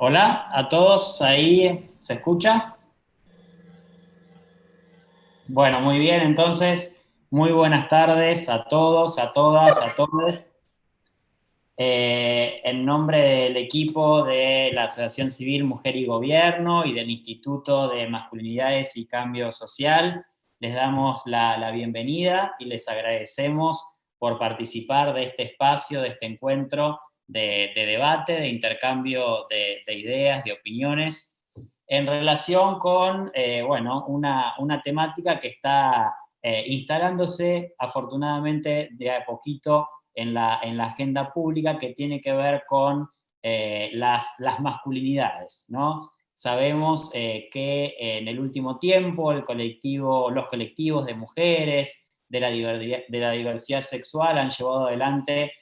Hola a todos, ahí se escucha. Bueno, muy bien, entonces, muy buenas tardes a todos, a todas, a todos. En nombre del equipo de la Asociación Civil Mujer y Gobierno y del Instituto de Masculinidades y Cambio Social, les damos la bienvenida y les agradecemos por participar de este espacio, de este encuentro de debate, de intercambio de ideas, de opiniones, en relación con bueno, una temática que está instalándose afortunadamente de a poquito en la agenda pública, que tiene que ver con las masculinidades, ¿no? Sabemos que en el último tiempo los colectivos de mujeres, de la diversidad sexual han llevado adelante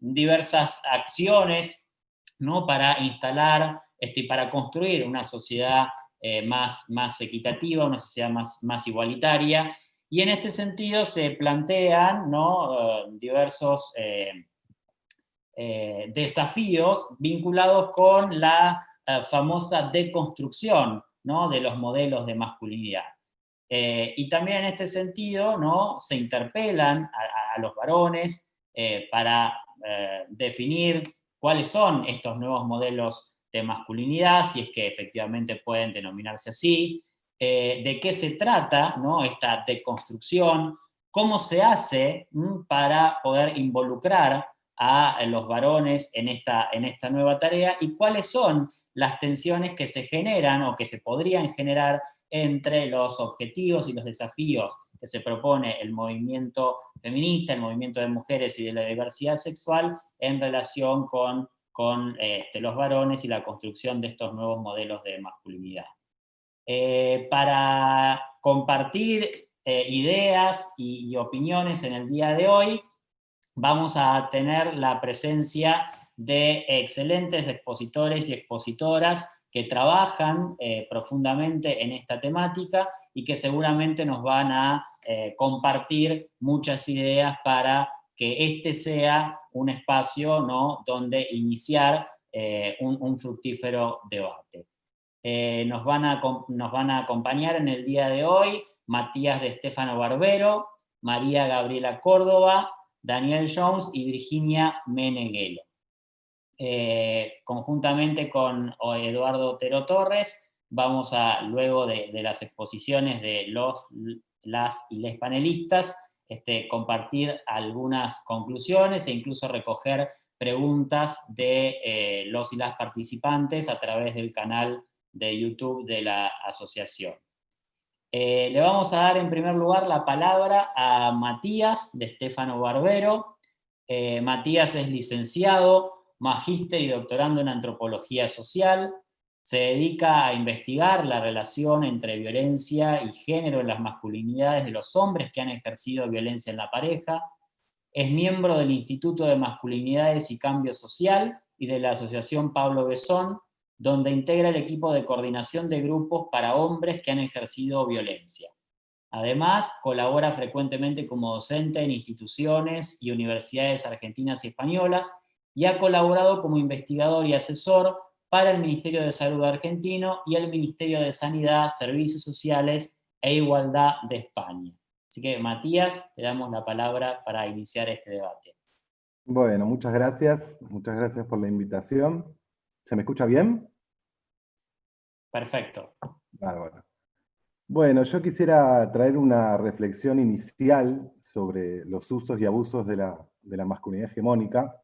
diversas acciones, ¿no? Para instalar y para construir una sociedad más equitativa, una sociedad más igualitaria, y en este sentido se plantean, ¿no? Diversos desafíos vinculados con la famosa deconstrucción, ¿no? De los modelos de masculinidad. Y también en este sentido, ¿no? Se interpelan a los varones para definir cuáles son estos nuevos modelos de masculinidad, si es que efectivamente pueden denominarse así, de qué se trata, ¿no? Esta deconstrucción, cómo se hace para poder involucrar a los varones en esta nueva tarea, y cuáles son las tensiones que se generan o que se podrían generar entre los objetivos y los desafíos que se propone el movimiento feminista, el movimiento de mujeres y de la diversidad sexual en relación con los varones y la construcción de estos nuevos modelos de masculinidad. Para compartir ideas y opiniones en el día de hoy, vamos a tener la presencia de excelentes expositores y expositoras que trabajan profundamente en esta temática y que seguramente nos van a compartir muchas ideas para que este sea un espacio, ¿no? Donde iniciar un fructífero debate. Nos van a acompañar en el día de hoy Matías de Stefano Barbero, María Gabriela Córdoba, Daniel Jones y Virginia Meneghelo. Conjuntamente con Eduardo Otero Torres, vamos a, luego de las exposiciones de las y les panelistas, compartir algunas conclusiones e incluso recoger preguntas de los y las participantes a través del canal de YouTube de la asociación. Le vamos a dar en primer lugar la palabra a Matías de Stefano Barbero. Matías es licenciado, magíster y doctorando en antropología social. Se dedica a investigar la relación entre violencia y género en las masculinidades de los hombres que han ejercido violencia en la pareja. Es miembro del Instituto de Masculinidades y Cambio Social y de la Asociación Pablo Besón, donde integra el equipo de coordinación de grupos para hombres que han ejercido violencia. Además, colabora frecuentemente como docente en instituciones y universidades argentinas y españolas, y ha colaborado como investigador y asesor para el Ministerio de Salud argentino y el Ministerio de Sanidad, Servicios Sociales e Igualdad de España. Así que, Matías, te damos la palabra para iniciar este debate. Bueno, muchas gracias por la invitación. ¿Se me escucha bien? Perfecto. Bárbaro. Bueno, yo quisiera traer una reflexión inicial sobre los usos y abusos de la masculinidad hegemónica,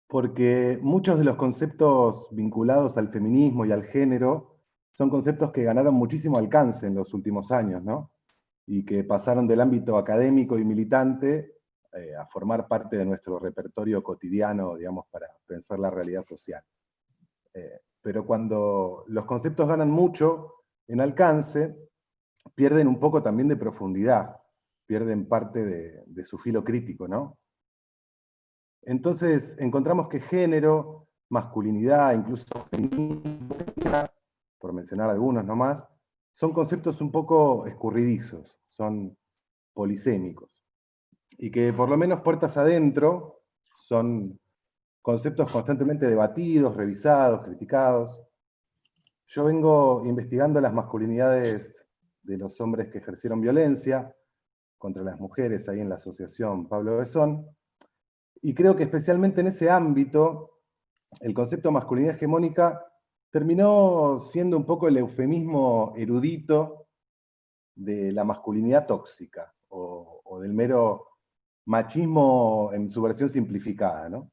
porque muchos de los conceptos vinculados al feminismo y al género son conceptos que ganaron muchísimo alcance en los últimos años, ¿no? Y que pasaron del ámbito académico y militante a formar parte de nuestro repertorio cotidiano, digamos, para pensar la realidad social. Pero cuando los conceptos ganan mucho en alcance, pierden un poco también de profundidad, pierden parte de su filo crítico, ¿no? Entonces encontramos que género, masculinidad, incluso feminismo, por mencionar algunos nomás, son conceptos un poco escurridizos, son polisémicos, y que por lo menos puertas adentro son conceptos constantemente debatidos, revisados, criticados. Yo vengo investigando las masculinidades de los hombres que ejercieron violencia contra las mujeres ahí en la asociación Pablo Besón, y creo que especialmente en ese ámbito, el concepto de masculinidad hegemónica terminó siendo un poco el eufemismo erudito de la masculinidad tóxica, o del mero machismo en su versión simplificada, ¿no?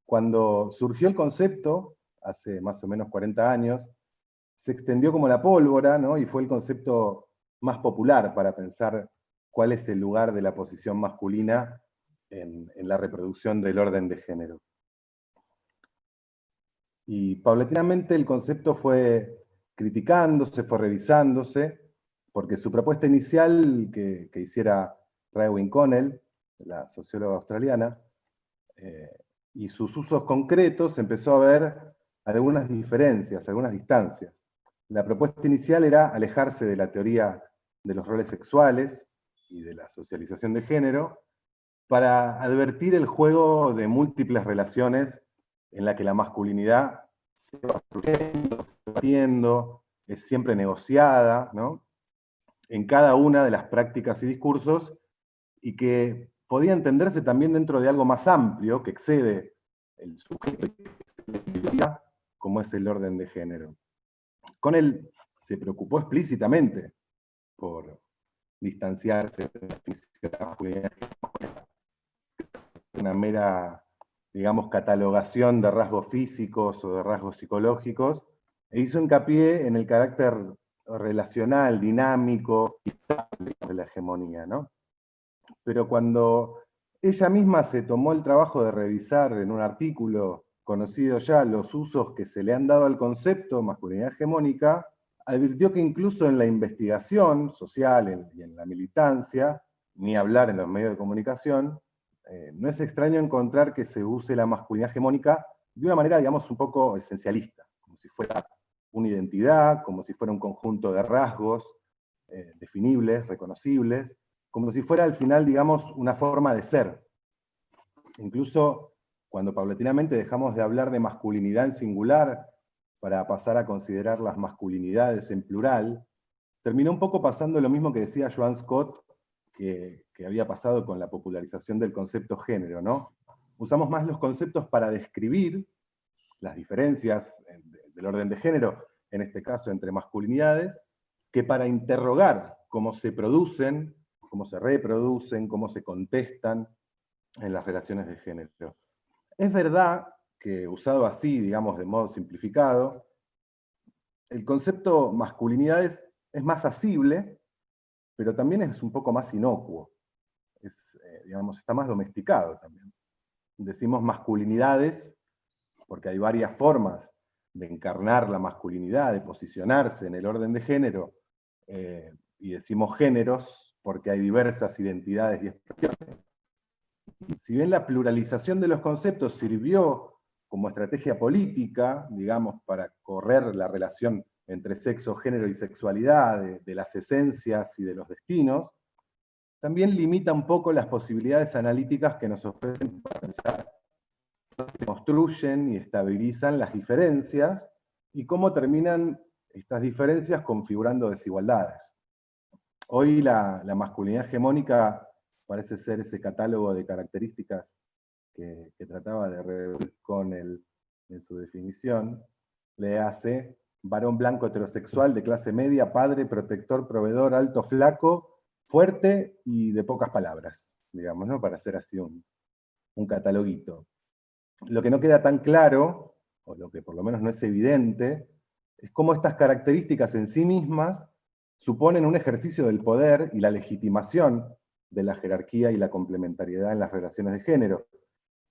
Cuando surgió el concepto, hace más o menos 40 años, se extendió como la pólvora, ¿no? Y fue el concepto más popular para pensar cuál es el lugar de la posición masculina en la reproducción del orden de género. Y paulatinamente el concepto fue criticándose, fue revisándose, porque su propuesta inicial que hiciera Raewyn Connell, la socióloga australiana, y sus usos concretos empezó a ver algunas diferencias, algunas distancias. La propuesta inicial era alejarse de la teoría de los roles sexuales y de la socialización de género para advertir el juego de múltiples relaciones en la que la masculinidad se va construyendo, se va batiendo, es siempre negociada, ¿no? En cada una de las prácticas y discursos, y que podía entenderse también dentro de algo más amplio que excede el sujeto como es el orden de género. Con él se preocupó explícitamente por distanciarse de la definición de la masculinidad, una mera, digamos, catalogación de rasgos físicos o de rasgos psicológicos, e hizo hincapié en el carácter relacional, dinámico y estable de la hegemonía, ¿no? Pero cuando ella misma se tomó el trabajo de revisar en un artículo conocido ya los usos que se le han dado al concepto masculinidad hegemónica, advirtió que incluso en la investigación social y en la militancia, ni hablar en los medios de comunicación, no es extraño encontrar que se use la masculinidad hegemónica de una manera, digamos, un poco esencialista, como si fuera una identidad, como si fuera un conjunto de rasgos definibles, reconocibles, como si fuera al final, digamos, una forma de ser. Incluso cuando paulatinamente dejamos de hablar de masculinidad en singular para pasar a considerar las masculinidades en plural, terminó un poco pasando lo mismo que decía Joan Scott, que había pasado con la popularización del concepto género, ¿no? Usamos más los conceptos para describir las diferencias del orden de género, en este caso entre masculinidades, que para interrogar cómo se producen, cómo se reproducen, cómo se contestan en las relaciones de género. Es verdad que usado así, digamos, de modo simplificado, el concepto masculinidades es más asible, pero también es un poco más inocuo. Digamos, está más domesticado también. Decimos masculinidades porque hay varias formas de encarnar la masculinidad, de posicionarse en el orden de género, y decimos géneros porque hay diversas identidades y expresiones. Si bien la pluralización de los conceptos sirvió como estrategia política, digamos, para correr la relación entre sexo, género y sexualidad, de las esencias y de los destinos, también limita un poco las posibilidades analíticas que nos ofrecen para pensar cómo se construyen y estabilizan las diferencias y cómo terminan estas diferencias configurando desigualdades. Hoy la masculinidad hegemónica parece ser ese catálogo de características que trataba de reunir con él en su definición. Le hace varón blanco heterosexual de clase media, padre, protector, proveedor, alto, flaco, fuerte y de pocas palabras, digamos, ¿no? Para hacer así un cataloguito. Lo que no queda tan claro, o lo que por lo menos no es evidente, es cómo estas características en sí mismas suponen un ejercicio del poder y la legitimación de la jerarquía y la complementariedad en las relaciones de género.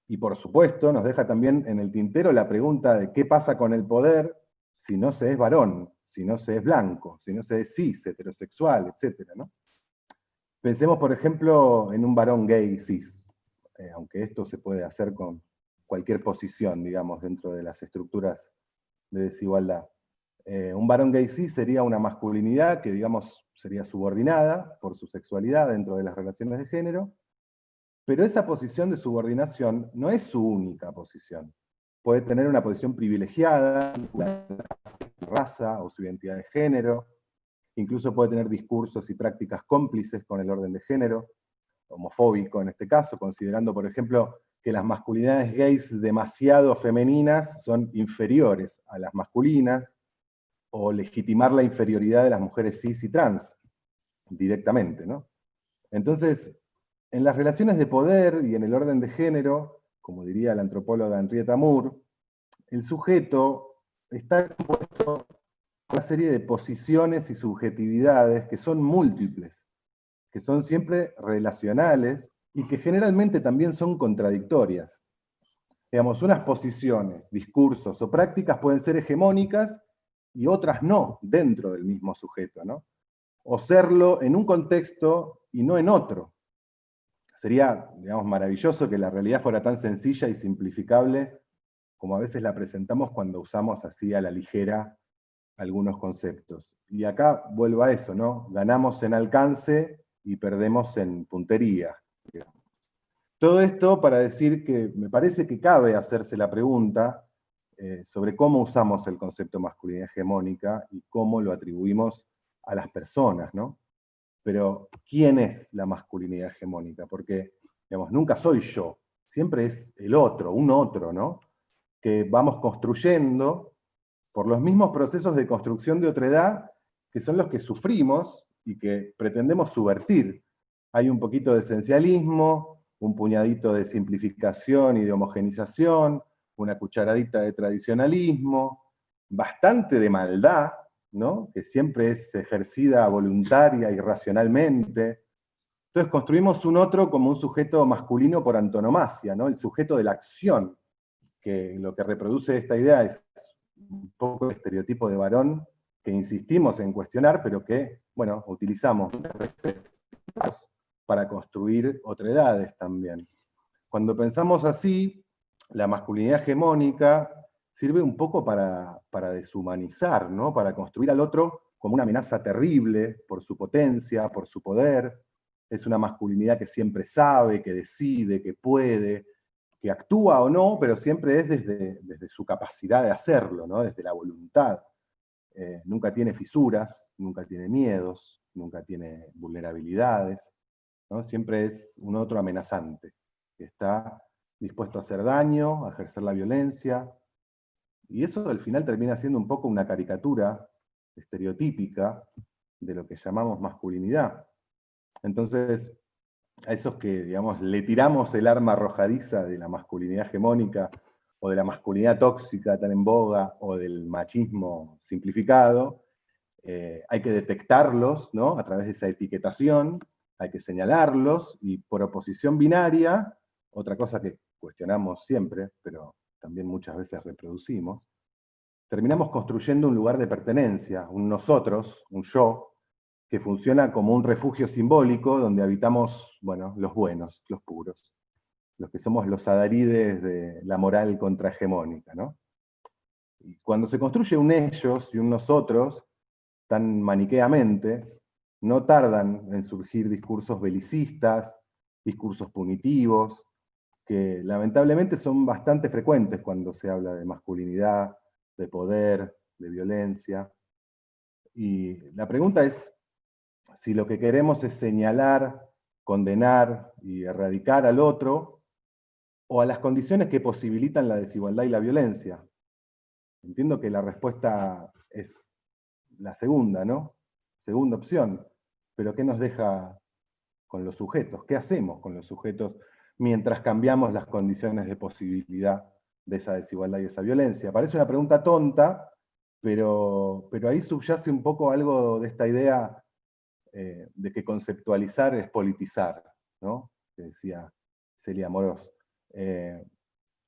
Y por supuesto, nos deja también en el tintero la pregunta de qué pasa con el poder si no se es varón, si no se es blanco, si no se es cis, heterosexual, etc., ¿no? Pensemos, por ejemplo, en un varón gay cis, aunque esto se puede hacer con cualquier posición, digamos, dentro de las estructuras de desigualdad. Un varón gay cis sería una masculinidad que, digamos, sería subordinada por su sexualidad dentro de las relaciones de género, pero esa posición de subordinación no es su única posición. puede tener una posición privilegiada, su raza o su identidad de género, incluso puede tener discursos y prácticas cómplices con el orden de género, homofóbico en este caso, considerando, por ejemplo, que las masculinidades gays demasiado femeninas son inferiores a las masculinas, o legitimar la inferioridad de las mujeres cis y trans, directamente, ¿no? Entonces, en las relaciones de poder y en el orden de género, como diría la antropóloga Henrietta Moore, el sujeto está compuesto por una serie de posiciones y subjetividades que son múltiples, que son siempre relacionales y que generalmente también son contradictorias. Digamos, unas posiciones, discursos o prácticas pueden ser hegemónicas y otras no, dentro del mismo sujeto, ¿no? O serlo en un contexto y no en otro. Sería, digamos, maravilloso que la realidad fuera tan sencilla y simplificable como a veces la presentamos cuando usamos así a la ligera algunos conceptos. Y acá vuelvo a eso, ¿no? Ganamos en alcance y perdemos en puntería. Todo esto para decir que me parece que cabe hacerse la pregunta sobre cómo usamos el concepto masculinidad hegemónica y cómo lo atribuimos a las personas, ¿no? Pero, ¿quién es la masculinidad hegemónica? Porque, digamos, nunca soy yo, siempre es el otro, un otro, ¿no? Que vamos construyendo por los mismos procesos de construcción de otredad que son los que sufrimos y que pretendemos subvertir. Hay un poquito de esencialismo, un puñadito de simplificación y de homogenización, una cucharadita de tradicionalismo, bastante de maldad, ¿no? Que siempre es ejercida voluntaria y racionalmente. Entonces construimos un otro como un sujeto masculino por antonomasia, ¿no? El sujeto de la acción, que lo que reproduce esta idea es un poco el estereotipo de varón que insistimos en cuestionar, pero que, bueno, utilizamos para construir otredades también. Cuando pensamos así, la masculinidad hegemónica sirve un poco para deshumanizar, ¿no? Para construir al otro como una amenaza terrible por su potencia, por su poder. Es una masculinidad que siempre sabe, que decide, que puede, que actúa o no, pero siempre es desde su capacidad de hacerlo, ¿no? Desde la voluntad. Nunca tiene fisuras, nunca tiene miedos, nunca tiene vulnerabilidades, ¿no? Siempre es un otro amenazante, que está dispuesto a hacer daño, a ejercer la violencia, y eso al final termina siendo un poco una caricatura estereotípica de lo que llamamos masculinidad. Entonces, a esos que, digamos, le tiramos el arma arrojadiza de la masculinidad hegemónica, o de la masculinidad tóxica tan en boga, o del machismo simplificado, hay que detectarlos, ¿no? A través de esa etiquetación, hay que señalarlos, y por oposición binaria, otra cosa que cuestionamos siempre, pero también muchas veces reproducimos, terminamos construyendo un lugar de pertenencia, un nosotros, un yo, que funciona como un refugio simbólico donde habitamos, bueno, los buenos, los puros, los que somos los adalides de la moral contrahegemónica, ¿no? Y cuando se construye un ellos y un nosotros, tan maniqueamente, no tardan en surgir discursos belicistas, discursos punitivos, que lamentablemente son bastante frecuentes cuando se habla de masculinidad, de poder, de violencia. Y la pregunta es si lo que queremos es señalar, condenar y erradicar al otro, o a las condiciones que posibilitan la desigualdad y la violencia. Entiendo que la respuesta es la segunda, ¿no? Segunda opción. Pero ¿qué nos deja con los sujetos? ¿Qué hacemos con los sujetos mientras cambiamos las condiciones de posibilidad de esa desigualdad y esa violencia? Parece una pregunta tonta, pero ahí subyace un poco algo de esta idea de que conceptualizar es politizar, ¿no? Que decía Celia Morós.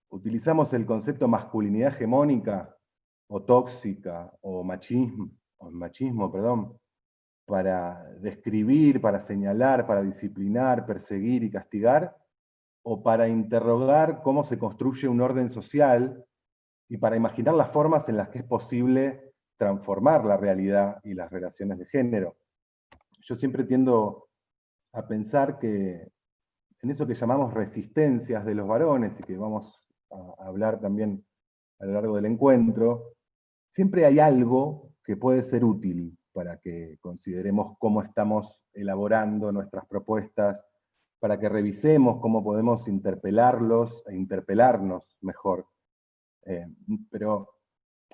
Utilizamos el concepto masculinidad hegemónica, o tóxica, o machismo, perdón, para describir, para señalar, para disciplinar, perseguir y castigar, o para interrogar cómo se construye un orden social y para imaginar las formas en las que es posible transformar la realidad y las relaciones de género. Yo siempre tiendo a pensar que en eso que llamamos resistencias de los varones, y que vamos a hablar también a lo largo del encuentro, siempre hay algo que puede ser útil para que consideremos cómo estamos elaborando nuestras propuestas, para que revisemos cómo podemos interpelarlos e interpelarnos mejor. Pero,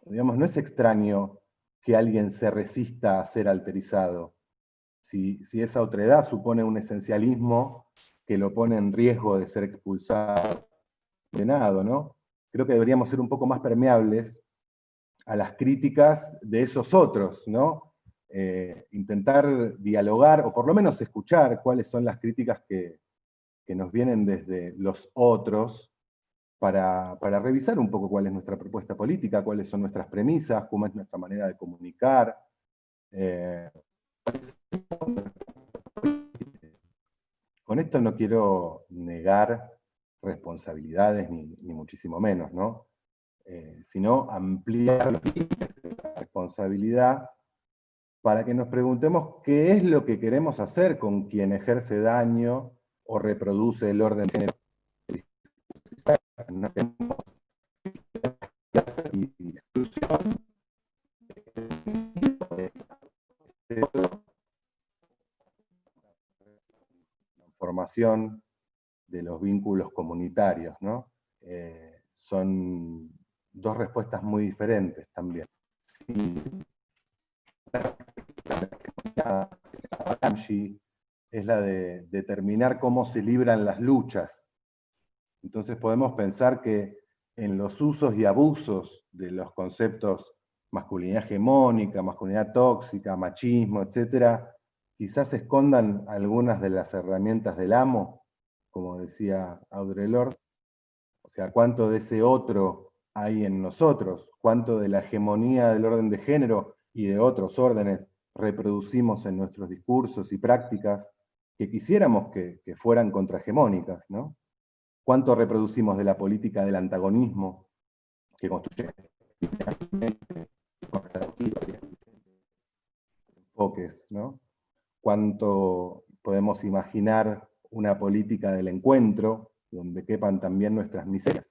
digamos, no es extraño que alguien se resista a ser alterizado. Si esa otredad supone un esencialismo que lo pone en riesgo de ser expulsado, condenado, ¿no? Creo que deberíamos ser un poco más permeables a las críticas de esos otros, ¿no? Intentar dialogar, o por lo menos escuchar cuáles son las críticas que nos vienen desde los otros, para revisar un poco cuál es nuestra propuesta política, cuáles son nuestras premisas, cómo es nuestra manera de comunicar. Con esto no quiero negar responsabilidades, ni muchísimo menos, ¿no? Sino ampliar los límites de la responsabilidad para que nos preguntemos qué es lo que queremos hacer con quien ejerce daño o reproduce el orden de género. No tenemos exclusión, formación de los vínculos comunitarios, ¿no? Son dos respuestas muy diferentes también. Es la de determinar cómo se libran las luchas. Entonces podemos pensar que en los usos y abusos de los conceptos masculinidad hegemónica, masculinidad tóxica, machismo, etc., quizás se escondan algunas de las herramientas del amo, como decía Audre Lorde. O sea, cuánto de ese otro hay en nosotros, cuánto de la hegemonía del orden de género y de otros órdenes reproducimos en nuestros discursos y prácticas que quisiéramos que fueran contrahegemónicas, ¿no? Cuánto reproducimos de la política del antagonismo que construye enfoques, ¿no? Cuánto podemos imaginar una política del encuentro donde quepan también nuestras miserias.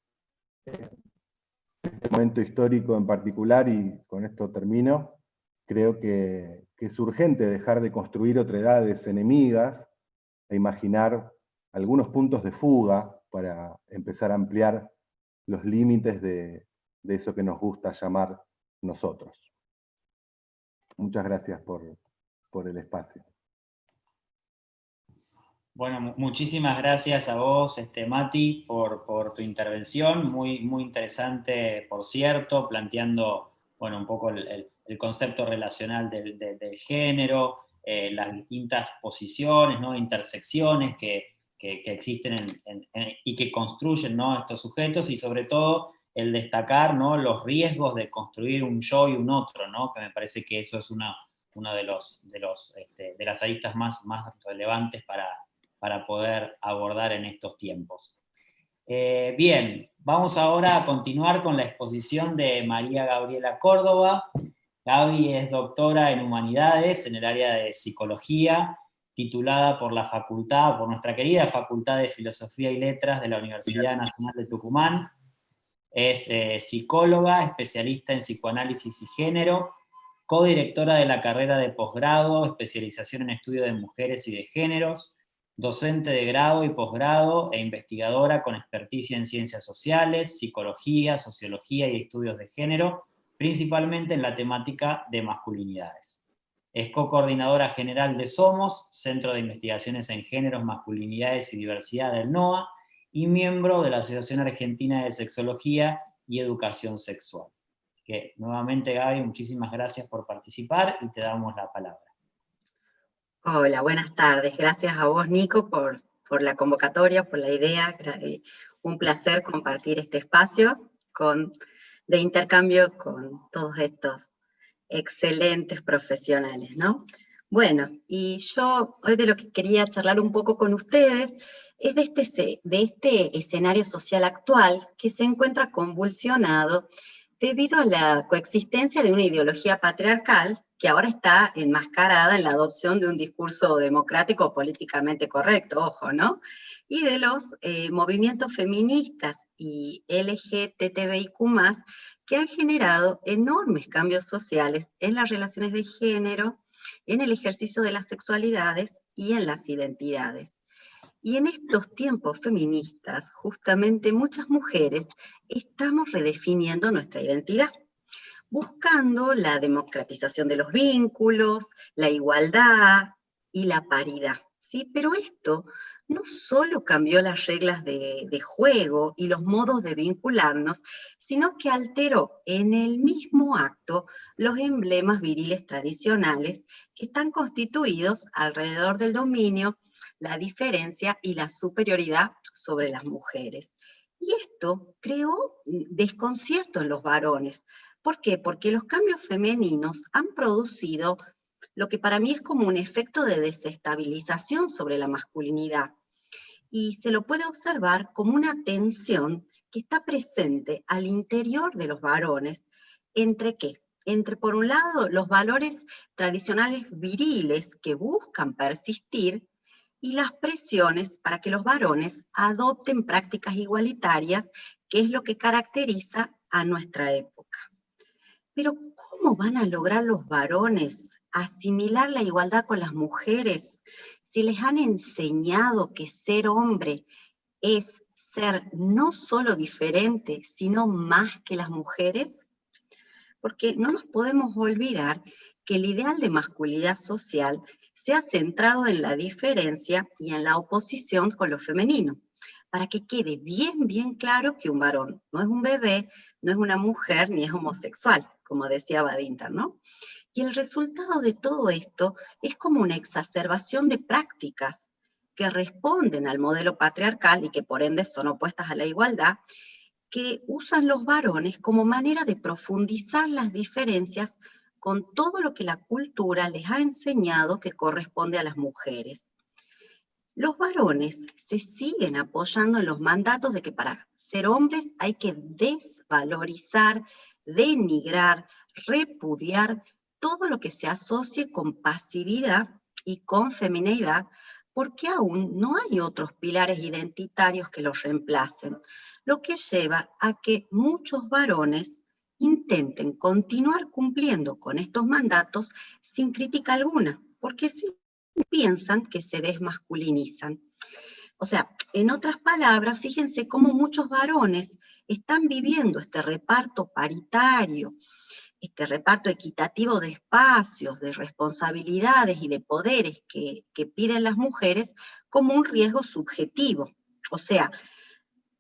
En este momento histórico en particular, y con esto termino, creo que es urgente dejar de construir otredades enemigas e imaginar algunos puntos de fuga para empezar a ampliar los límites de eso que nos gusta llamar nosotros. Muchas gracias por el espacio. Bueno, muchísimas gracias a vos, Mati, por tu intervención, muy, muy interesante, por cierto, planteando, bueno, un poco el concepto relacional del género, las distintas posiciones, ¿no? Intersecciones que existen y que construyen, ¿no? Estos sujetos, y sobre todo el destacar, ¿no? Los riesgos de construir un yo y un otro, ¿no? Que me parece que eso es una de las aristas más relevantes para poder abordar en estos tiempos. Bien, vamos ahora a continuar con la exposición de María Gabriela Córdoba. Gaby es doctora en Humanidades en el área de Psicología, titulada por nuestra querida Facultad de Filosofía y Letras de la Universidad Nacional de Tucumán. Es psicóloga, especialista en psicoanálisis y género, codirectora de la carrera de posgrado, especialización en estudio de mujeres y de géneros, docente de grado y posgrado e investigadora con experticia en ciencias sociales, psicología, sociología y estudios de género, principalmente en la temática de masculinidades. Es co-coordinadora general de SOMOS, Centro de Investigaciones en Géneros, Masculinidades y Diversidad del NOA, y miembro de la Asociación Argentina de Sexología y Educación Sexual. Así que, nuevamente, Gaby, muchísimas gracias por participar y te damos la palabra. Hola, buenas tardes. Gracias a vos, Nico, por la convocatoria, por la idea. Un placer compartir este espacio de intercambio con todos estos excelentes profesionales, ¿no? Bueno, y yo hoy de lo que quería charlar un poco con ustedes es de este escenario social actual que se encuentra convulsionado debido a la coexistencia de una ideología patriarcal que ahora está enmascarada en la adopción de un discurso democrático políticamente correcto, ojo, ¿no? Y de los movimientos feministas y LGTBIQ+, que han generado enormes cambios sociales en las relaciones de género, en el ejercicio de las sexualidades y en las identidades. Y en estos tiempos feministas, justamente muchas mujeres estamos redefiniendo nuestra identidad, buscando la democratización de los vínculos, la igualdad y la paridad, ¿sí? Pero esto no solo cambió las reglas de juego y los modos de vincularnos, sino que alteró en el mismo acto los emblemas viriles tradicionales que están constituidos alrededor del dominio, la diferencia y la superioridad sobre las mujeres. Y esto creó desconcierto en los varones. ¿Por qué? Porque los cambios femeninos han producido lo que para mí es como un efecto de desestabilización sobre la masculinidad. Y se lo puede observar como una tensión que está presente al interior de los varones. ¿Entre qué? Entre, por un lado, los valores tradicionales viriles que buscan persistir y las presiones para que los varones adopten prácticas igualitarias, que es lo que caracteriza a nuestra época. Pero ¿cómo van a lograr los varones asimilar la igualdad con las mujeres si les han enseñado que ser hombre es ser no solo diferente, sino más que las mujeres? Porque no nos podemos olvidar que el ideal de masculinidad social se ha centrado en la diferencia y en la oposición con lo femenino, para que quede bien claro que un varón no es un bebé, no es una mujer, ni es homosexual, como decía Badinter, ¿no? Y el resultado de todo esto es como una exacerbación de prácticas que responden al modelo patriarcal y que por ende son opuestas a la igualdad, que usan los varones como manera de profundizar las diferencias con todo lo que la cultura les ha enseñado que corresponde a las mujeres. Los varones se siguen apoyando en los mandatos de que para ser hombres hay que desvalorizar, denigrar, repudiar todo lo que se asocie con pasividad y con femineidad, porque aún no hay otros pilares identitarios que los reemplacen, lo que lleva a que muchos varones intenten continuar cumpliendo con estos mandatos sin crítica alguna, porque sí piensan que se desmasculinizan. O sea, en otras palabras, fíjense cómo muchos varones están viviendo este reparto paritario, este reparto equitativo de espacios, de responsabilidades y de poderes que piden las mujeres como un riesgo subjetivo. O sea,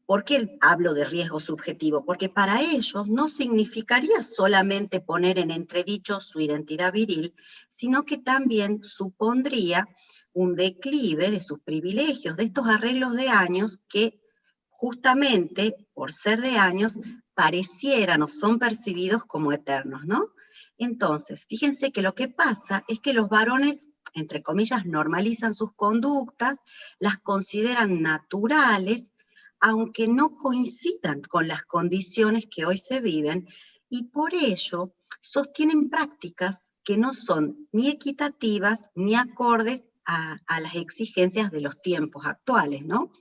¿por qué hablo de riesgo subjetivo? Porque para ellos no significaría solamente poner en entredicho su identidad viril, sino que también supondría un declive de sus privilegios, de estos arreglos de años que justamente por ser de años parecieran o son percibidos como eternos, ¿no? Entonces, fíjense que lo que pasa es que los varones, entre comillas, normalizan sus conductas, las consideran naturales, aunque no coincidan con las condiciones que hoy se viven, y por ello sostienen prácticas que no son ni equitativas ni acordes a las exigencias de los tiempos actuales, ¿no?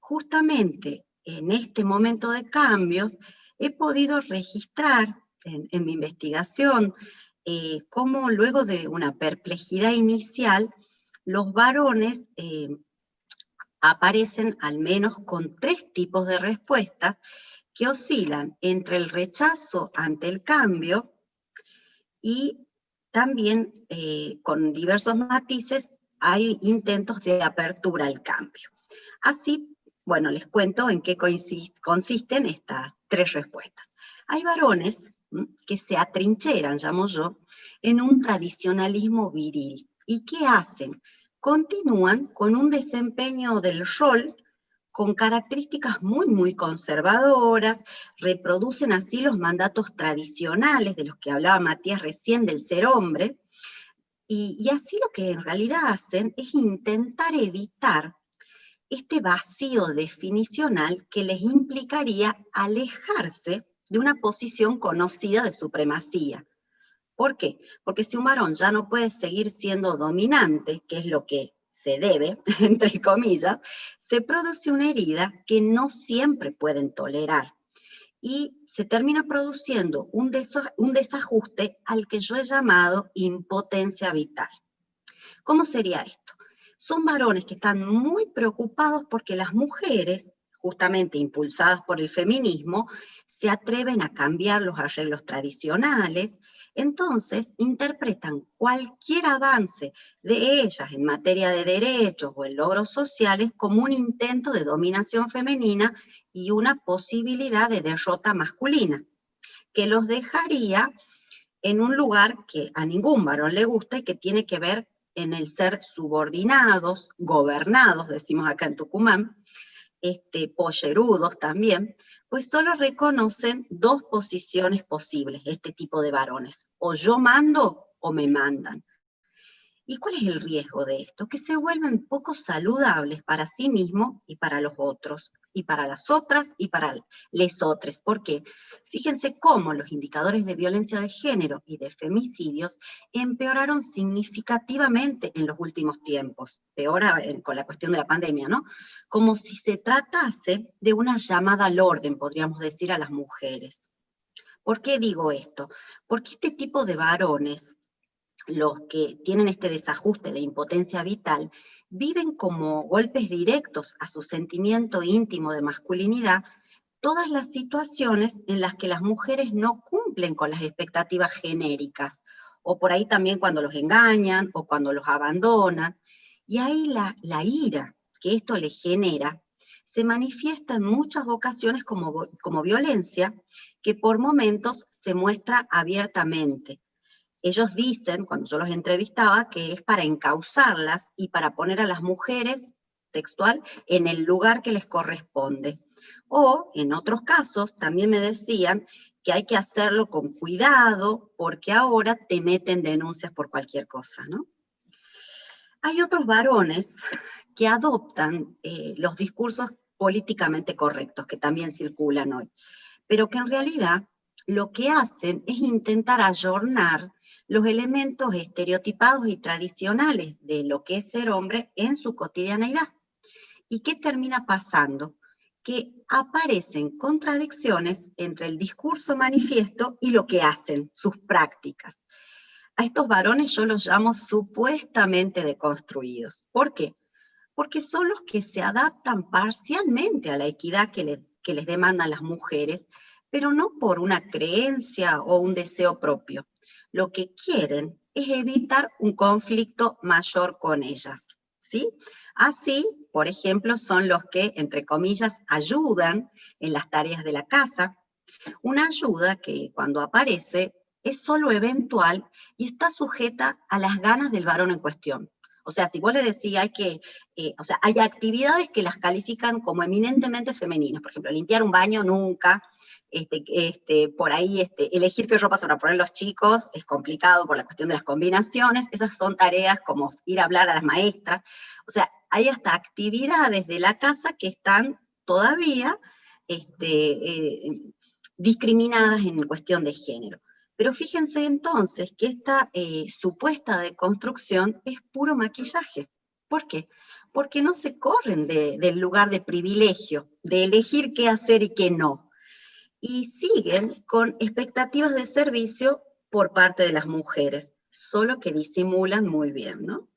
Justamente en este momento de cambios he podido registrar en mi investigación cómo luego de una perplejidad inicial, los varones aparecen al menos con 3 tipos de respuestas que oscilan entre el rechazo ante el cambio y también con diversos matices hay intentos de apertura al cambio. Así, bueno, les cuento en qué consisten estas 3 respuestas. Hay varones que se atrincheran, llamo yo, en un tradicionalismo viril. ¿Y qué hacen? Continúan con un desempeño del rol con características muy conservadoras, reproducen así los mandatos tradicionales de los que hablaba Matías recién del ser hombre, y así lo que en realidad hacen es intentar evitar este vacío definicional que les implicaría alejarse de una posición conocida de supremacía. ¿Por qué? Porque si un varón ya no puede seguir siendo dominante, que es lo que se debe, entre comillas, se produce una herida que no siempre pueden tolerar. Y se termina produciendo un desajuste al que yo he llamado impotencia vital. ¿Cómo sería esto? Son varones que están muy preocupados porque las mujeres, justamente impulsadas por el feminismo, se atreven a cambiar los arreglos tradicionales, entonces interpretan cualquier avance de ellas en materia de derechos o en logros sociales como un intento de dominación femenina y una posibilidad de derrota masculina, que los dejaría en un lugar que a ningún varón le gusta y que tiene que ver en el ser subordinados, gobernados, decimos acá en Tucumán, pollerudos también, pues solo reconocen dos posiciones posibles, este tipo de varones, o yo mando o me mandan. ¿Y cuál es el riesgo de esto? Que se vuelven poco saludables para sí mismos y para los otros, y para las otras y para les otros. ¿Por qué? Fíjense cómo los indicadores de violencia de género y de femicidios empeoraron significativamente en los últimos tiempos, peor con la cuestión de la pandemia, ¿no? Como si se tratase de una llamada al orden, podríamos decir, a las mujeres. ¿Por qué digo esto? Porque este tipo de varones, los que tienen este desajuste de impotencia vital, viven como golpes directos a su sentimiento íntimo de masculinidad todas las situaciones en las que las mujeres no cumplen con las expectativas genéricas, o por ahí también cuando los engañan, o cuando los abandonan, y ahí la ira que esto les genera se manifiesta en muchas ocasiones como violencia, que por momentos se muestra abiertamente. Ellos dicen, cuando yo los entrevistaba, que es para encauzarlas y para poner a las mujeres, textual, en el lugar que les corresponde. O, en otros casos, también me decían que hay que hacerlo con cuidado, porque ahora te meten denuncias por cualquier cosa, ¿no? Hay otros varones que adoptan los discursos políticamente correctos, que también circulan hoy, pero que en realidad lo que hacen es intentar ayornar los elementos estereotipados y tradicionales de lo que es ser hombre en su cotidianeidad. ¿Y qué termina pasando? Que aparecen contradicciones entre el discurso manifiesto y lo que hacen, sus prácticas. A estos varones yo los llamo supuestamente deconstruidos. ¿Por qué? Porque son los que se adaptan parcialmente a la equidad que les demandan las mujeres, pero no por una creencia o un deseo propio. Lo que quieren es evitar un conflicto mayor con ellas, ¿sí? Así, por ejemplo, son los que, entre comillas, ayudan en las tareas de la casa, una ayuda que cuando aparece es solo eventual y está sujeta a las ganas del varón en cuestión. O sea, si vos le decís, hay actividades que las califican como eminentemente femeninas. Por ejemplo, limpiar un baño nunca, por ahí elegir qué ropa se van a poner los chicos es complicado por la cuestión de las combinaciones. Esas son tareas como ir a hablar a las maestras. O sea, hay hasta actividades de la casa que están todavía discriminadas en cuestión de género. Pero fíjense entonces que esta supuesta deconstrucción es puro maquillaje. ¿Por qué? Porque no se corren del lugar de privilegio, de elegir qué hacer y qué no. Y siguen con expectativas de servicio por parte de las mujeres, solo que disimulan muy bien, ¿no?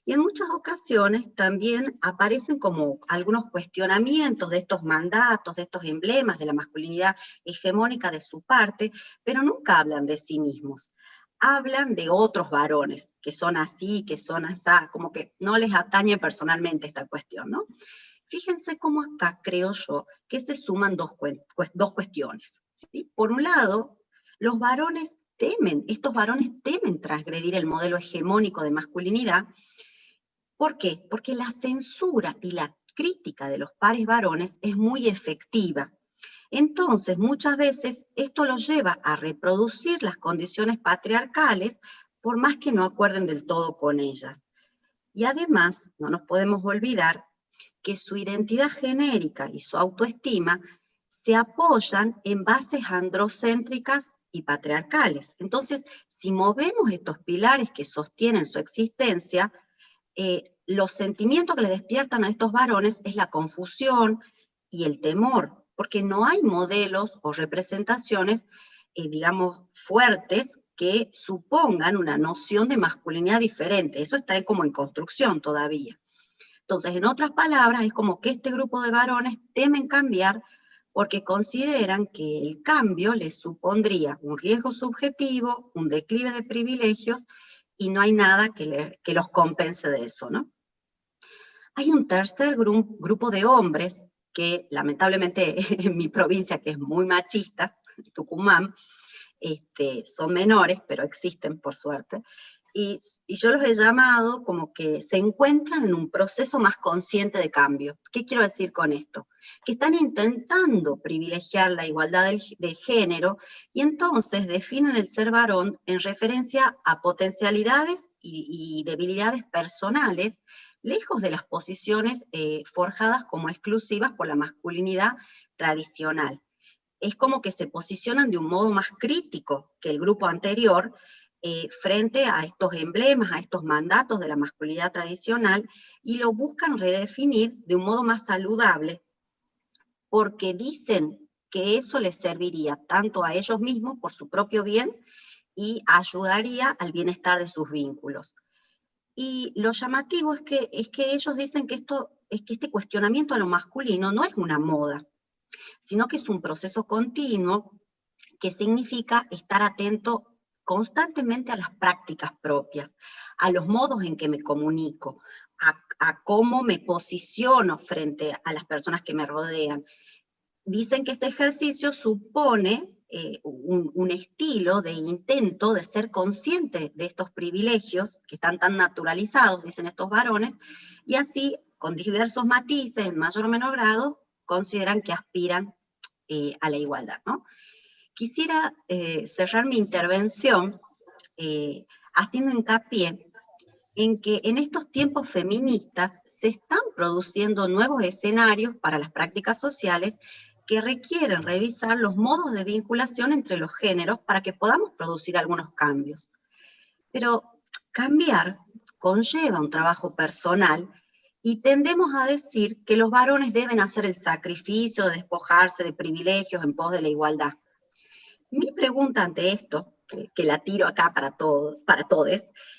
Y en muchas ocasiones también aparecen como algunos cuestionamientos de estos mandatos, de estos emblemas de la masculinidad hegemónica de su parte, pero nunca hablan de sí mismos. Hablan de otros varones, que son así, que son así, como que no les atañe personalmente esta cuestión, ¿no? Fíjense cómo acá creo yo que se suman dos cuestiones, ¿sí? Por un lado, estos varones temen transgredir el modelo hegemónico de masculinidad. ¿Por qué? Porque la censura y la crítica de los pares varones es muy efectiva. Entonces, muchas veces esto los lleva a reproducir las condiciones patriarcales, por más que no acuerden del todo con ellas. Y además, no nos podemos olvidar que su identidad genérica y su autoestima se apoyan en bases androcéntricas y patriarcales. Entonces, si movemos estos pilares que sostienen su existencia, los sentimientos que le despiertan a estos varones es la confusión y el temor, porque no hay modelos o representaciones, digamos, fuertes que supongan una noción de masculinidad diferente. Eso está como en construcción todavía. Entonces, en otras palabras, es como que este grupo de varones temen cambiar porque consideran que el cambio les supondría un riesgo subjetivo, un declive de privilegios, y no hay nada que los compense de eso, ¿no? Hay un tercer grupo de hombres que, lamentablemente, en mi provincia, que es muy machista, Tucumán, son menores, pero existen por suerte, y yo los he llamado como que se encuentran en un proceso más consciente de cambio. ¿Qué quiero decir con esto? Que están intentando privilegiar la igualdad de género y entonces definen el ser varón en referencia a potencialidades y debilidades personales, lejos de las posiciones forjadas como exclusivas por la masculinidad tradicional. Es como que se posicionan de un modo más crítico que el grupo anterior frente a estos emblemas, a estos mandatos de la masculinidad tradicional, y lo buscan redefinir de un modo más saludable, porque dicen que eso les serviría tanto a ellos mismos por su propio bien y ayudaría al bienestar de sus vínculos. Y lo llamativo es que ellos dicen que este cuestionamiento a lo masculino no es una moda, sino que es un proceso continuo que significa estar atento constantemente a las prácticas propias, a los modos en que me comunico, a cómo me posiciono frente a las personas que me rodean. Dicen que este ejercicio supone un estilo de intento de ser consciente de estos privilegios que están tan naturalizados, dicen estos varones, y así, con diversos matices, en mayor o menor grado, consideran que aspiran a la igualdad, ¿no? Quisiera cerrar mi intervención haciendo hincapié en que en estos tiempos feministas se están produciendo nuevos escenarios para las prácticas sociales que requieren revisar los modos de vinculación entre los géneros para que podamos producir algunos cambios. Pero cambiar conlleva un trabajo personal y tendemos a decir que los varones deben hacer el sacrificio de despojarse de privilegios en pos de la igualdad. Mi pregunta ante esto, que la tiro acá para todos,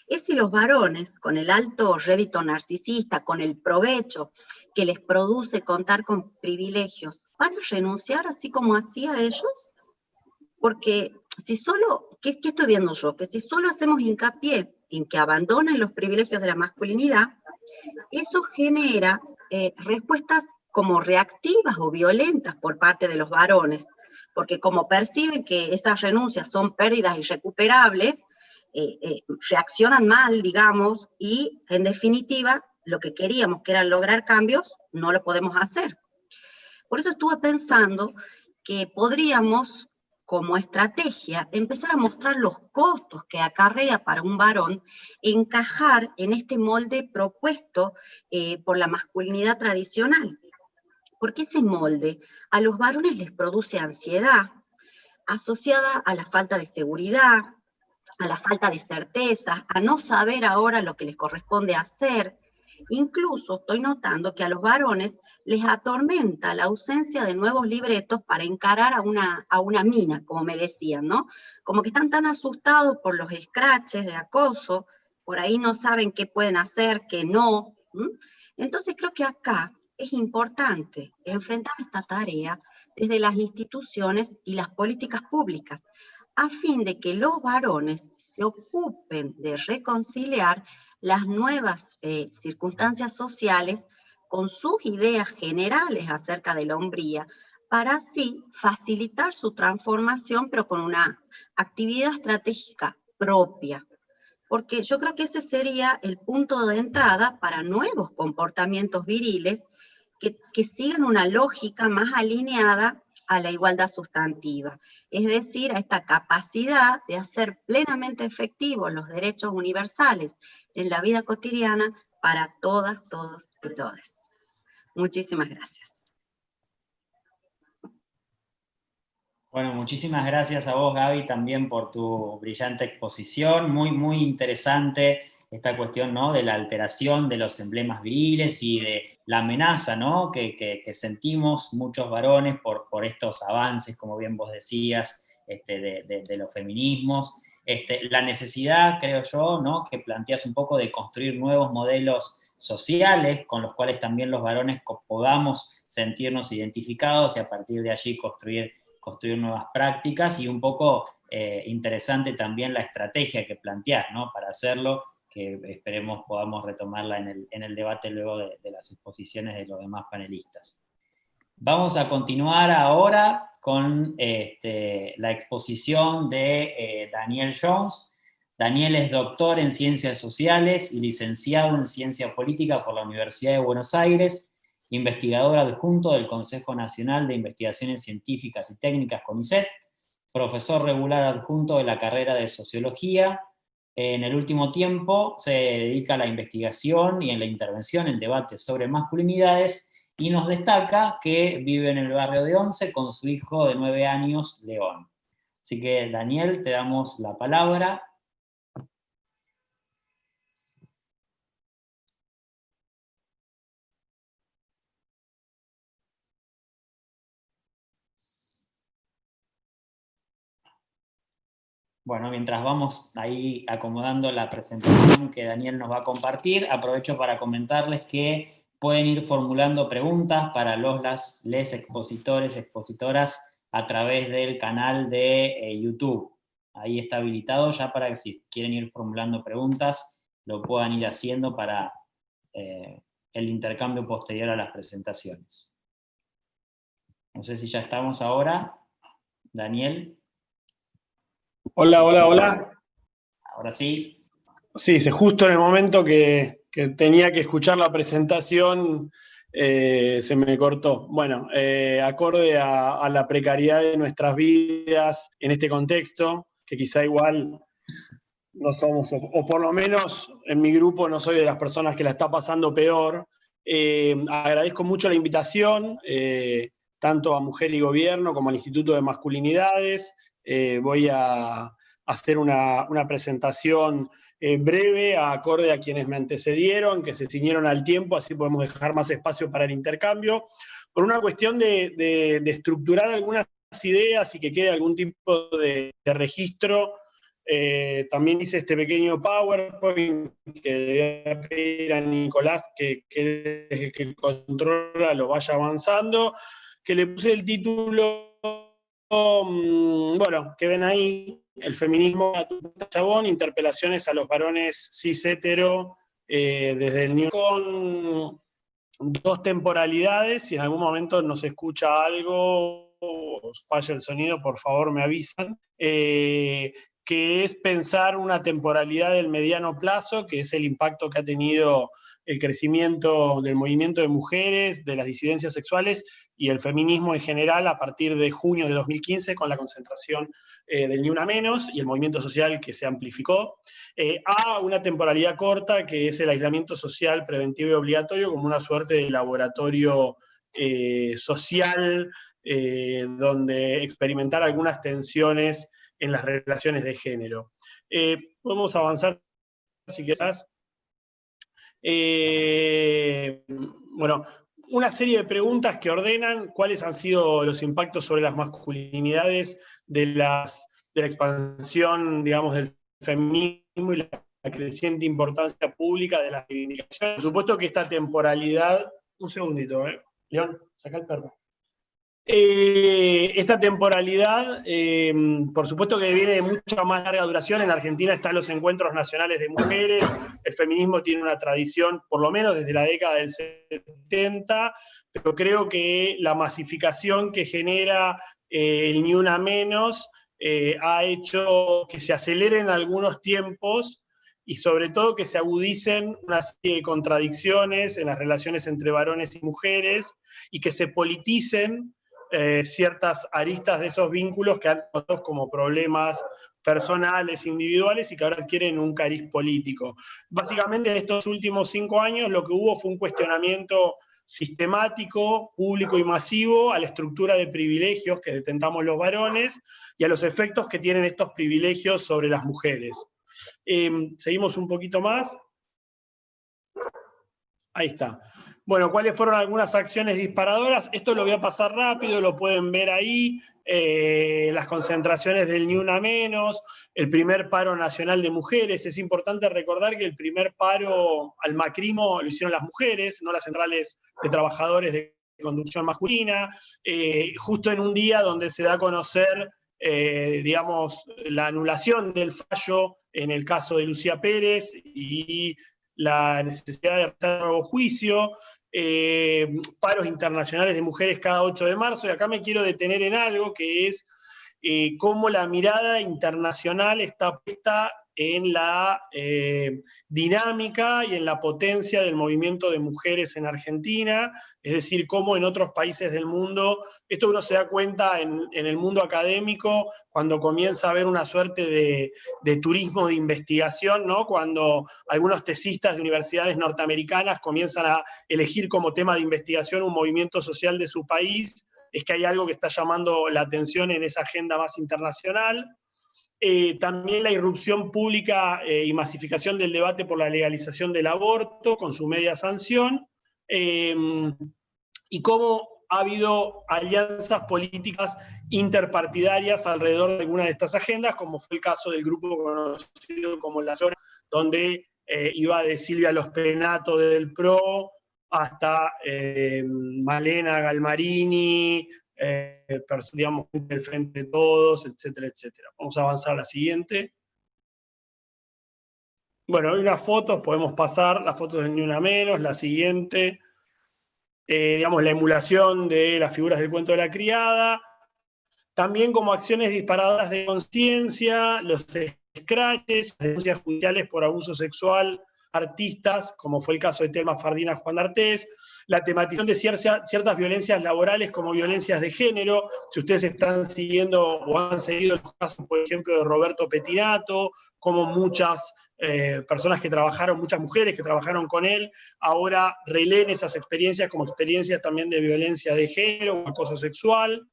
es si los varones, con el alto rédito narcisista, con el provecho que les produce contar con privilegios, ¿van a renunciar así como hacía ellos? Porque si solo, ¿qué estoy viendo yo? Que si solo hacemos hincapié en que abandonen los privilegios de la masculinidad, eso genera respuestas como reactivas o violentas por parte de los varones, porque como perciben que esas renuncias son pérdidas irrecuperables, reaccionan mal, digamos, y en definitiva, lo que queríamos, que era lograr cambios, no lo podemos hacer. Por eso estuve pensando que podríamos, como estrategia, empezar a mostrar los costos que acarrea para un varón encajar en este molde propuesto por la masculinidad tradicional. Porque ese molde a los varones les produce ansiedad, asociada a la falta de seguridad, a la falta de certeza, a no saber ahora lo que les corresponde hacer. Incluso estoy notando que a los varones les atormenta la ausencia de nuevos libretos para encarar a una mina, como me decían, ¿no? Como que están tan asustados por los escraches de acoso, por ahí no saben qué pueden hacer, qué no. Entonces creo que acá es importante enfrentar esta tarea desde las instituciones y las políticas públicas, a fin de que los varones se ocupen de reconciliar las nuevas circunstancias sociales con sus ideas generales acerca de la hombría, para así facilitar su transformación, pero con una actividad estratégica propia. Porque yo creo que ese sería el punto de entrada para nuevos comportamientos viriles que sigan una lógica más alineada a la igualdad sustantiva, es decir, a esta capacidad de hacer plenamente efectivos los derechos universales en la vida cotidiana para todas, todos y todas. Muchísimas gracias. Bueno, muchísimas gracias a vos, Gaby, también por tu brillante exposición. Muy, muy interesante esta cuestión, ¿no?, de la alteración de los emblemas viriles y de la amenaza, ¿no?, que sentimos muchos varones por estos avances, como bien vos decías, de los feminismos. La necesidad, creo yo, ¿no?, que planteas un poco de construir nuevos modelos sociales con los cuales también los varones podamos sentirnos identificados y a partir de allí construir nuevas prácticas, y un poco interesante también la estrategia que planteás, ¿no?, para hacerlo, que esperemos podamos retomarla en el debate luego de las exposiciones de los demás panelistas. Vamos a continuar ahora con la exposición de Daniel Jones. Daniel es doctor en Ciencias Sociales y licenciado en Ciencia Política por la Universidad de Buenos Aires, investigador adjunto del Consejo Nacional de Investigaciones Científicas y Técnicas, CONICET, profesor regular adjunto de la carrera de Sociología. En el último tiempo se dedica a la investigación y en la intervención en debates sobre masculinidades, y nos destaca que vive en el barrio de Once con su hijo de 9 años, León. Así que, Daniel, te damos la palabra. Bueno, mientras vamos ahí acomodando la presentación que Daniel nos va a compartir, aprovecho para comentarles que pueden ir formulando preguntas para les expositores, expositoras, a través del canal de YouTube. Ahí está habilitado ya para que si quieren ir formulando preguntas, lo puedan ir haciendo para el intercambio posterior a las presentaciones. No sé si ya estamos ahora, Daniel. Hola, hola, hola. Ahora sí. Sí, justo en el momento que tenía que escuchar la presentación, se me cortó. Bueno, acorde a la precariedad de nuestras vidas en este contexto, que quizá igual no somos, o por lo menos en mi grupo no soy de las personas que la está pasando peor, agradezco mucho la invitación, tanto a Mujer y Gobierno como al Instituto de Masculinidades. Voy a hacer una presentación breve, acorde a quienes me antecedieron, que se ciñeron al tiempo, así podemos dejar más espacio para el intercambio, por una cuestión de estructurar algunas ideas y que quede algún tipo de registro. También hice este pequeño PowerPoint que le voy a pedir a Nicolás que controla, lo vaya avanzando, que le puse el título, bueno, que ven ahí, el feminismo a tu chabón, interpelaciones a los varones cis-hetero desde el con 2 temporalidades. Si en algún momento nos escucha algo o falla el sonido, por favor me avisan. Que es pensar una temporalidad del mediano plazo, que es el impacto que ha tenido el crecimiento del movimiento de mujeres, de las disidencias sexuales y el feminismo en general a partir de junio de 2015 con la concentración del Ni Una Menos y el movimiento social que se amplificó, a una temporalidad corta que es el aislamiento social preventivo y obligatorio como una suerte de laboratorio social donde experimentar algunas tensiones en las relaciones de género. Podemos avanzar si querés. Bueno, una serie de preguntas que ordenan cuáles han sido los impactos sobre las masculinidades de la expansión, digamos, del feminismo y la creciente importancia pública de las reivindicaciones. Por supuesto que esta temporalidad... Un segundito, León, saca el perro. Esta temporalidad, por supuesto que viene de mucha más larga duración. En Argentina están los encuentros nacionales de mujeres, el feminismo tiene una tradición, por lo menos desde la década del 70, pero creo que la masificación que genera el Ni Una Menos ha hecho que se aceleren algunos tiempos y sobre todo que se agudicen una serie de contradicciones en las relaciones entre varones y mujeres y que se politicen ciertas aristas de esos vínculos que antes todos como problemas personales, individuales, y que ahora adquieren un cariz político. Básicamente en estos últimos 5 años lo que hubo fue un cuestionamiento sistemático, público y masivo a la estructura de privilegios que detentamos los varones y a los efectos que tienen estos privilegios sobre las mujeres. Seguimos un poquito más. Ahí está. Bueno, ¿cuáles fueron algunas acciones disparadoras? Esto lo voy a pasar rápido, lo pueden ver ahí. Las concentraciones del Ni Una Menos, el primer paro nacional de mujeres. Es importante recordar que el primer paro al macrismo lo hicieron las mujeres, no las centrales de trabajadores de conducción masculina, justo en un día donde se da a conocer, digamos, la anulación del fallo en el caso de Lucía Pérez y la necesidad de hacer nuevo juicio, paros internacionales de mujeres cada 8 de marzo, y acá me quiero detener en algo que es cómo la mirada internacional está puesta en la dinámica y en la potencia del movimiento de mujeres en Argentina, es decir, cómo en otros países del mundo, esto uno se da cuenta en el mundo académico, cuando comienza a haber una suerte de turismo de investigación, ¿no? Cuando algunos tesistas de universidades norteamericanas comienzan a elegir como tema de investigación un movimiento social de su país, es que hay algo que está llamando la atención en esa agenda más internacional. También la irrupción pública y masificación del debate por la legalización del aborto, con su media sanción, y cómo ha habido alianzas políticas interpartidarias alrededor de algunas de estas agendas, como fue el caso del grupo conocido como La Zona, donde iba de Silvia Lospenato del PRO hasta Malena Galmarini, digamos, el Frente de Todos, etcétera, etcétera. Vamos a avanzar a la siguiente. Bueno, hay unas fotos, podemos pasar, las fotos de Ni Una Menos, la siguiente. Digamos, la emulación de las figuras del cuento de la criada. También como acciones disparadas de conciencia, los scratches, denuncias judiciales por abuso sexual, artistas, como fue el caso de Telma Fardina, Juan D'Artés, la tematización de ciertas violencias laborales como violencias de género. Si ustedes están siguiendo o han seguido los casos, por ejemplo, de Roberto Pettinato, como muchas personas que trabajaron, muchas mujeres que trabajaron con él, ahora releen esas experiencias como experiencias también de violencia de género o acoso sexual.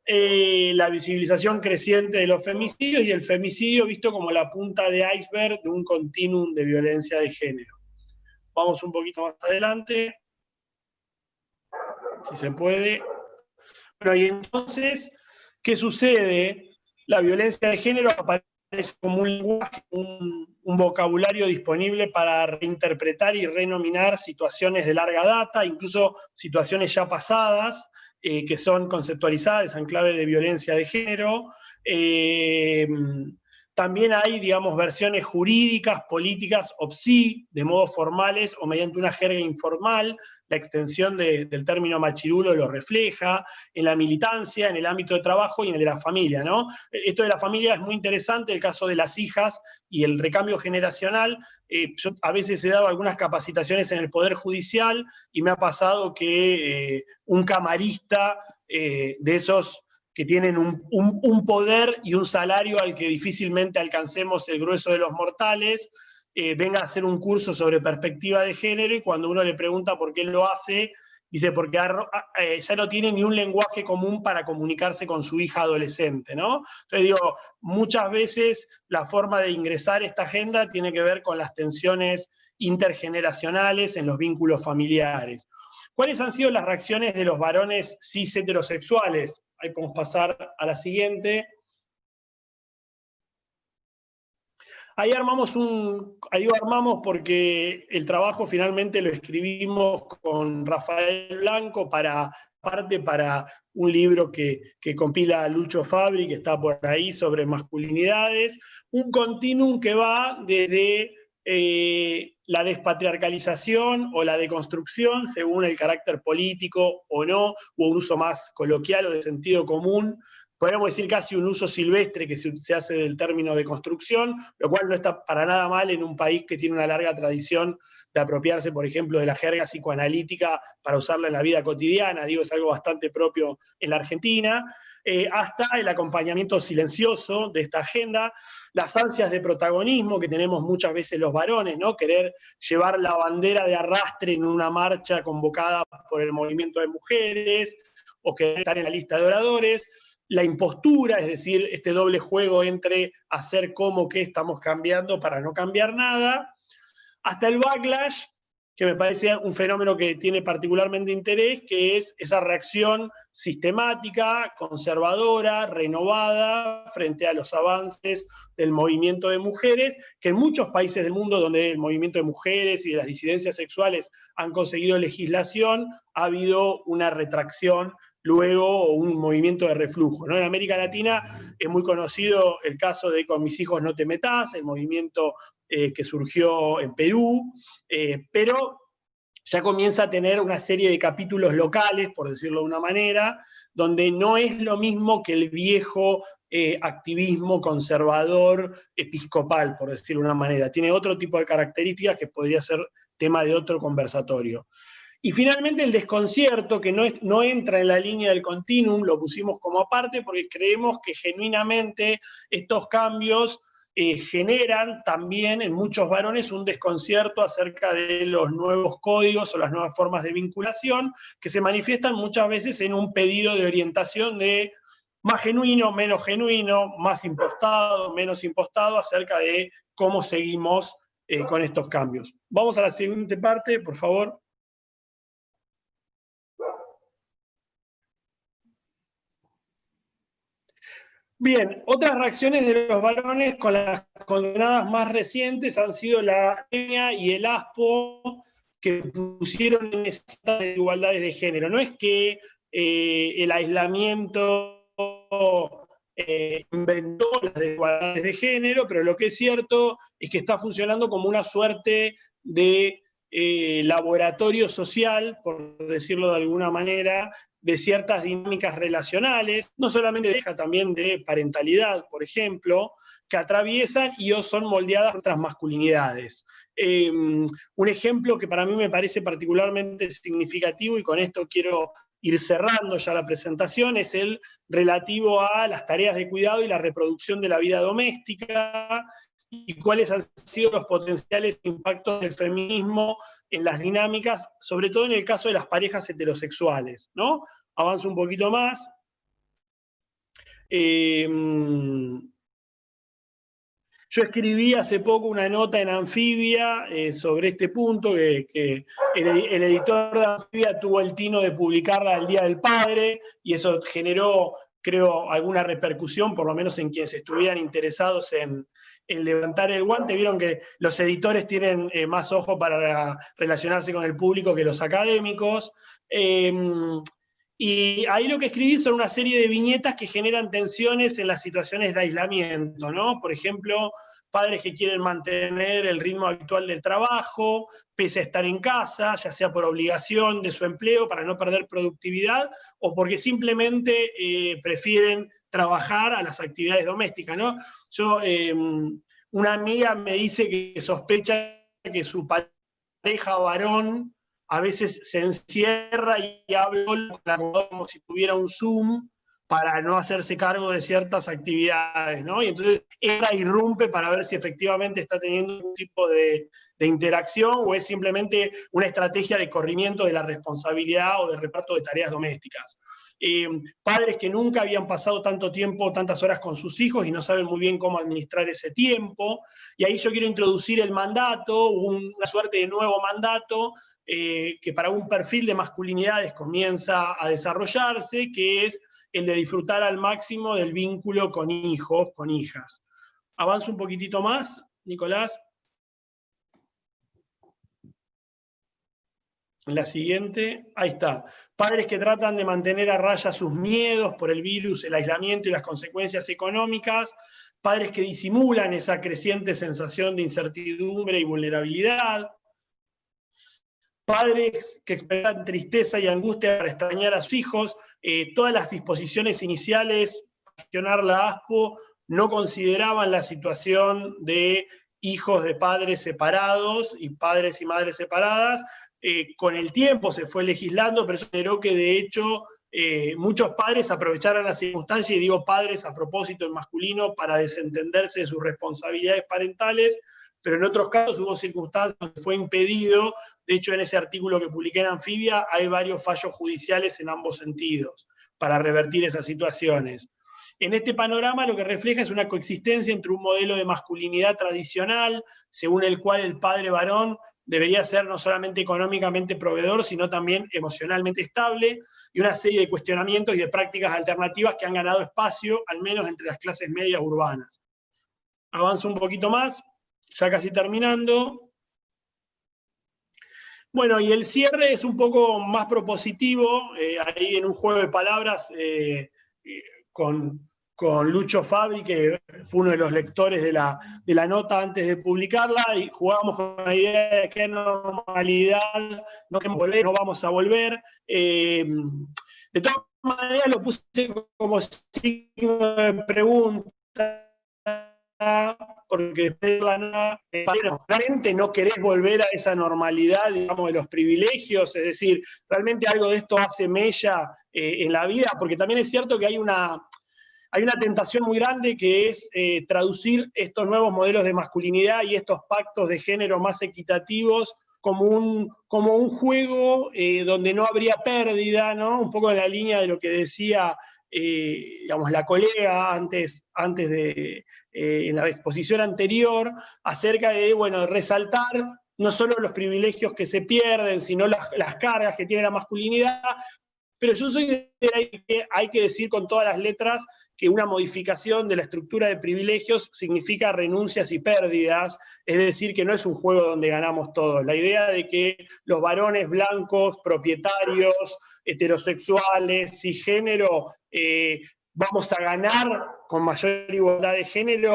La visibilización creciente de los femicidios y el femicidio visto como la punta de iceberg de un continuum de violencia de género. Vamos un poquito más adelante, si se puede. Bueno, y entonces, ¿qué sucede? La violencia de género aparece como un lenguaje, un vocabulario disponible para reinterpretar y renominar situaciones de larga data, incluso situaciones ya pasadas, que son conceptualizadas en clave de violencia de género. También hay, digamos, versiones jurídicas, políticas, o sí, de modos formales o mediante una jerga informal. La extensión del término machirulo lo refleja, en la militancia, en el ámbito de trabajo y en el de la familia, ¿no? Esto de la familia es muy interesante, el caso de las hijas y el recambio generacional. Yo a veces he dado algunas capacitaciones en el Poder Judicial y me ha pasado que un camarista de esos que tienen un poder y un salario al que difícilmente alcancemos el grueso de los mortales, venga a hacer un curso sobre perspectiva de género, y cuando uno le pregunta por qué lo hace, dice porque ya no tiene ni un lenguaje común para comunicarse con su hija adolescente, ¿no? Entonces digo, muchas veces la forma de ingresar esta agenda tiene que ver con las tensiones intergeneracionales en los vínculos familiares. ¿Cuáles han sido las reacciones de los varones cis heterosexuales? Ahí podemos pasar a la siguiente. Ahí armamos armamos porque el trabajo finalmente lo escribimos con Rafael Blanco para un libro que compila Lucho Fabri, que está por ahí, sobre masculinidades, un continuum que va desde la despatriarcalización o la deconstrucción, según el carácter político o no, o un uso más coloquial o de sentido común. Podríamos decir casi un uso silvestre que se hace del término de construcción, lo cual no está para nada mal en un país que tiene una larga tradición de apropiarse, por ejemplo, de la jerga psicoanalítica para usarla en la vida cotidiana. Digo, es algo bastante propio en la Argentina. hasta el acompañamiento silencioso de esta agenda, las ansias de protagonismo que tenemos muchas veces los varones, ¿no? Querer llevar la bandera de arrastre en una marcha convocada por el movimiento de mujeres, o querer estar en la lista de oradores, la impostura, es decir, este doble juego entre hacer como que estamos cambiando para no cambiar nada, hasta el backlash, que me parece un fenómeno que tiene particularmente interés, que es esa reacción sistemática, conservadora, renovada, frente a los avances del movimiento de mujeres, que en muchos países del mundo donde el movimiento de mujeres y de las disidencias sexuales han conseguido legislación, ha habido una retracción luego un movimiento de reflujo, ¿no? En América Latina es muy conocido el caso de Con mis hijos no te metas, el movimiento que surgió en Perú, pero ya comienza a tener una serie de capítulos locales, por decirlo de una manera, donde no es lo mismo que el viejo activismo conservador episcopal, por decirlo de una manera. Tiene otro tipo de características que podría ser tema de otro conversatorio. Y finalmente el desconcierto, que no entra en la línea del continuum, lo pusimos como aparte porque creemos que genuinamente estos cambios generan también en muchos varones un desconcierto acerca de los nuevos códigos o las nuevas formas de vinculación, que se manifiestan muchas veces en un pedido de orientación de más genuino, menos genuino, más impostado, menos impostado, acerca de cómo seguimos con estos cambios. Vamos a la siguiente parte, por favor. Bien, otras reacciones de los varones con las condenadas más recientes han sido la EMIA y el ASPO, que pusieron en estas desigualdades de género. No es que el aislamiento inventó las desigualdades de género, pero lo que es cierto es que está funcionando como una suerte de laboratorio social, por decirlo de alguna manera, de ciertas dinámicas relacionales, no solamente de pareja, también de parentalidad, por ejemplo, que atraviesan y o son moldeadas por otras masculinidades. Un ejemplo que para mí me parece particularmente significativo, y con esto quiero ir cerrando ya la presentación, es el relativo a las tareas de cuidado y la reproducción de la vida doméstica, y cuáles han sido los potenciales impactos del feminismo en las dinámicas, sobre todo en el caso de las parejas heterosexuales, ¿no? Avanzo un poquito más. Yo escribí hace poco una nota en Anfibia sobre este punto, que el editor de Anfibia tuvo el tino de publicarla el Día del Padre, y eso generó, creo, alguna repercusión, por lo menos en quienes estuvieran interesados en levantar el guante. Vieron que los editores tienen más ojo para relacionarse con el público que los académicos. Y ahí lo que escribí son una serie de viñetas que generan tensiones en las situaciones de aislamiento, ¿no? Por ejemplo, padres que quieren mantener el ritmo habitual del trabajo, pese a estar en casa, ya sea por obligación de su empleo para no perder productividad, o porque simplemente prefieren trabajar a las actividades domésticas, ¿no? Yo, una amiga me dice que sospecha que su pareja varón a veces se encierra y habla con la computadora como si tuviera un Zoom para no hacerse cargo de ciertas actividades, ¿no? Y entonces ella irrumpe para ver si efectivamente está teniendo un tipo de interacción o es simplemente una estrategia de corrimiento de la responsabilidad o de reparto de tareas domésticas. Padres que nunca habían pasado tanto tiempo, tantas horas con sus hijos y no saben muy bien cómo administrar ese tiempo. Y ahí yo quiero introducir el mandato, una suerte de nuevo mandato, que para un perfil de masculinidades comienza a desarrollarse, que es el de disfrutar al máximo del vínculo con hijos, con hijas. Avanzo un poquitito más, Nicolás. La siguiente, ahí está. Padres que tratan de mantener a raya sus miedos por el virus, el aislamiento y las consecuencias económicas. Padres que disimulan esa creciente sensación de incertidumbre y vulnerabilidad. Padres que expresan tristeza y angustia para extrañar a sus hijos. Todas las disposiciones iniciales para gestionar la ASPO no consideraban la situación de hijos de padres separados y padres y madres separadas. Con el tiempo se fue legislando, pero eso generó que de hecho muchos padres aprovecharon la circunstancia, y digo padres a propósito en masculino, para desentenderse de sus responsabilidades parentales, pero en otros casos hubo circunstancias donde fue impedido. De hecho, en ese artículo que publiqué en Anfibia hay varios fallos judiciales en ambos sentidos para revertir esas situaciones. En este panorama lo que refleja es una coexistencia entre un modelo de masculinidad tradicional, según el cual el padre varón debería ser no solamente económicamente proveedor, sino también emocionalmente estable, y una serie de cuestionamientos y de prácticas alternativas que han ganado espacio, al menos entre las clases medias urbanas. Avanzo un poquito más, ya casi terminando. Bueno, y el cierre es un poco más propositivo, ahí en un juego de palabras con Lucho Fabri, que fue uno de los lectores de la nota antes de publicarla, y jugábamos con la idea de qué normalidad no vamos a volver. De todas maneras lo puse como signo de pregunta, porque después de la nada, realmente no querés volver a esa normalidad, digamos, de los privilegios, es decir, realmente algo de esto hace mella en la vida, porque también es cierto que hay una tentación muy grande, que es traducir estos nuevos modelos de masculinidad y estos pactos de género más equitativos como un juego donde no habría pérdida, ¿no? Un poco en la línea de lo que decía digamos, la colega antes de, en la exposición anterior, acerca de, bueno, resaltar no solo los privilegios que se pierden, sino las cargas que tiene la masculinidad. Pero yo soy de la idea que hay que decir con todas las letras que una modificación de la estructura de privilegios significa renuncias y pérdidas, es decir, que no es un juego donde ganamos todos. La idea de que los varones blancos, propietarios, heterosexuales, cisgénero, vamos a ganar con mayor igualdad de género,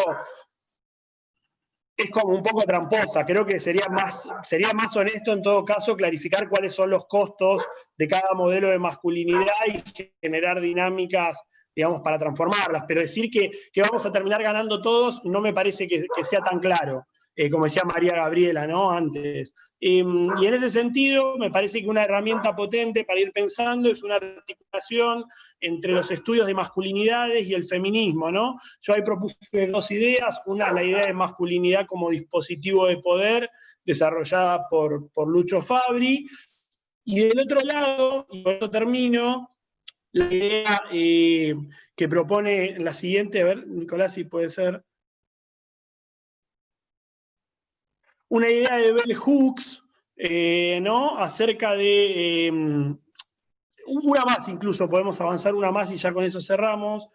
es como un poco tramposa. Creo que sería más honesto en todo caso clarificar cuáles son los costos de cada modelo de masculinidad y generar dinámicas, digamos, para transformarlas. Pero decir que vamos a terminar ganando todos no me parece que sea tan claro, como decía María Gabriela, ¿no? Antes. Y en ese sentido, me parece que una herramienta potente para ir pensando es una articulación entre los estudios de masculinidades y el feminismo, ¿no? Yo ahí propuse dos ideas. Una, la idea de masculinidad como dispositivo de poder, desarrollada por Lucho Fabri. Y del otro lado, y con esto termino, la idea que propone la siguiente, a ver, Nicolás, si puede ser. Una idea de Bell Hooks, ¿no? Acerca de, una más incluso, podemos avanzar una más y ya con eso cerramos,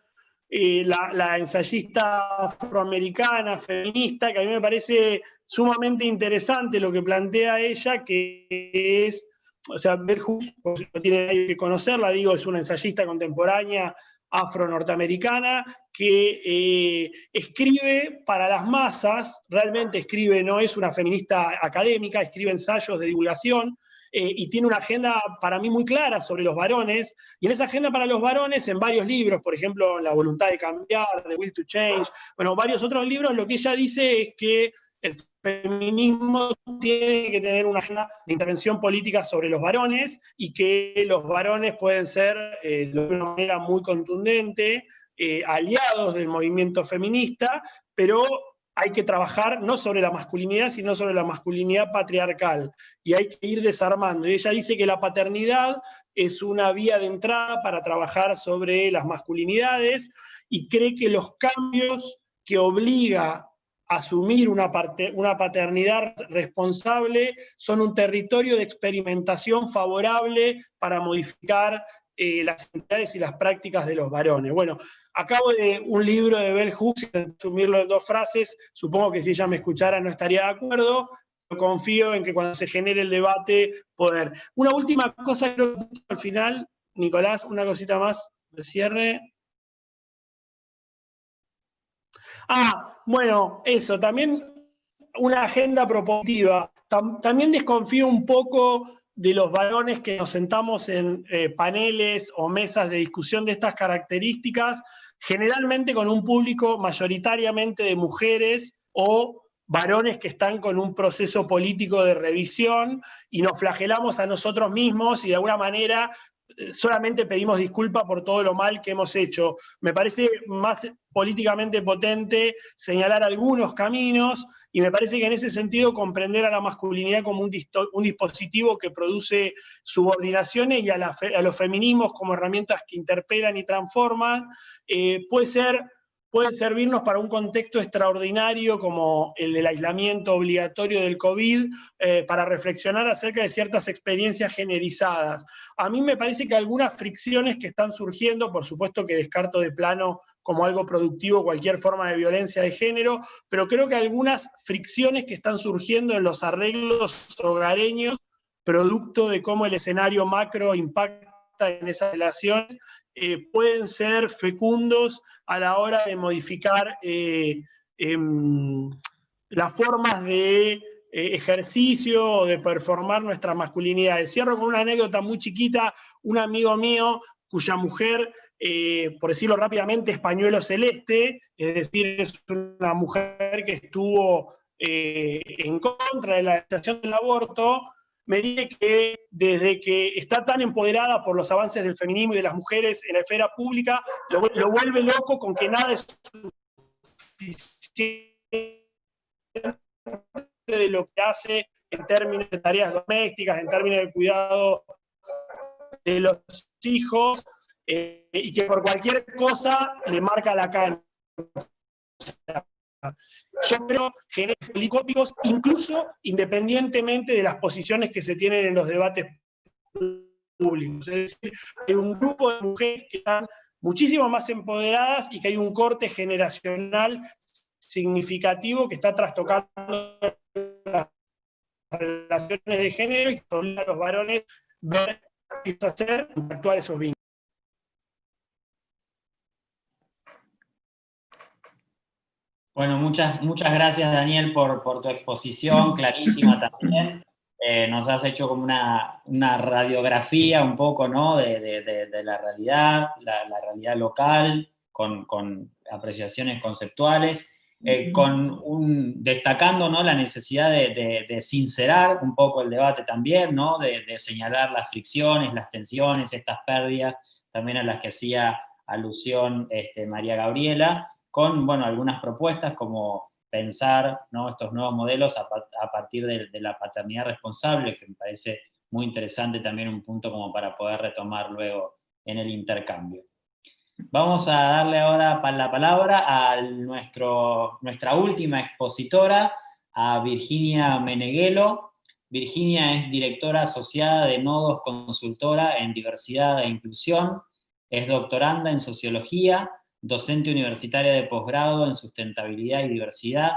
la ensayista afroamericana, feminista, que a mí me parece sumamente interesante lo que plantea ella, que es, o sea, Bell Hooks, no tiene nadie que conocerla, digo, es una ensayista contemporánea afro-norteamericana que escribe para las masas, realmente escribe, no es una feminista académica, escribe ensayos de divulgación, y tiene una agenda para mí muy clara sobre los varones, y en esa agenda para los varones, en varios libros, por ejemplo, La voluntad de cambiar, The Will to Change, bueno, varios otros libros, lo que ella dice es que el feminismo tiene que tener una agenda de intervención política sobre los varones, y que los varones pueden ser, de una manera muy contundente, aliados del movimiento feminista, pero hay que trabajar no sobre la masculinidad, sino sobre la masculinidad patriarcal, y hay que ir desarmando. Y ella dice que la paternidad es una vía de entrada para trabajar sobre las masculinidades, y cree que los cambios que obliga a asumir una paternidad responsable son un territorio de experimentación favorable para modificar las entidades y las prácticas de los varones. Bueno, acabo de un libro de Bell Hooks, resumirlo en 2 frases, supongo que si ella me escuchara no estaría de acuerdo, pero confío en que cuando se genere el debate, poder. Una última cosa, creo que al final, Nicolás, una cosita más de cierre. Bueno, eso, también una agenda propositiva. También desconfío un poco de los varones que nos sentamos en paneles o mesas de discusión de estas características, generalmente con un público mayoritariamente de mujeres o varones que están con un proceso político de revisión, y nos flagelamos a nosotros mismos y de alguna manera solamente pedimos disculpas por todo lo mal que hemos hecho. Me parece más políticamente potente señalar algunos caminos, y me parece que en ese sentido comprender a la masculinidad como un dispositivo que produce subordinaciones y a los feminismos como herramientas que interpelan y transforman, pueden servirnos para un contexto extraordinario como el del aislamiento obligatorio del COVID, para reflexionar acerca de ciertas experiencias generizadas. A mí me parece que algunas fricciones que están surgiendo, por supuesto que descarto de plano como algo productivo cualquier forma de violencia de género, pero creo que algunas fricciones que están surgiendo en los arreglos hogareños, producto de cómo el escenario macro impacta en esas relaciones, pueden ser fecundos a la hora de modificar las formas de ejercicio o de performar nuestras masculinidades. Cierro con una anécdota muy chiquita. Un amigo mío cuya mujer, por decirlo rápidamente, es pañuelo celeste, es decir, es una mujer que estuvo en contra de la legalización del aborto, me dice que desde que está tan empoderada por los avances del feminismo y de las mujeres en la esfera pública, lo vuelve loco con que nada es suficiente de lo que hace en términos de tareas domésticas, en términos de cuidado de los hijos, y que por cualquier cosa le marca la cancha. Yo creo que genera helicópicos, incluso independientemente de las posiciones que se tienen en los debates públicos. Es decir, hay un grupo de mujeres que están muchísimo más empoderadas y que hay un corte generacional significativo que está trastocando las relaciones de género y que obliga a los varones a ver qué hacer y actuar esos vínculos. Bueno, muchas gracias, Daniel, por tu exposición, clarísima también. Nos has hecho como una radiografía un poco, ¿no?, de la realidad, la realidad local, con apreciaciones conceptuales, destacando, ¿no?, la necesidad de sincerar un poco el debate también, ¿no?, de señalar las fricciones, las tensiones, estas pérdidas también a las que hacía alusión María Gabriela, con, bueno, algunas propuestas como pensar, ¿no?, estos nuevos modelos a partir de la paternidad responsable, que me parece muy interesante también, un punto como para poder retomar luego en el intercambio. Vamos a darle ahora la palabra a nuestra última expositora, a Virginia Meneghello. Virginia es directora asociada de Nodos Consultora en Diversidad e Inclusión, es doctoranda en Sociología, docente universitaria de posgrado en Sustentabilidad y Diversidad,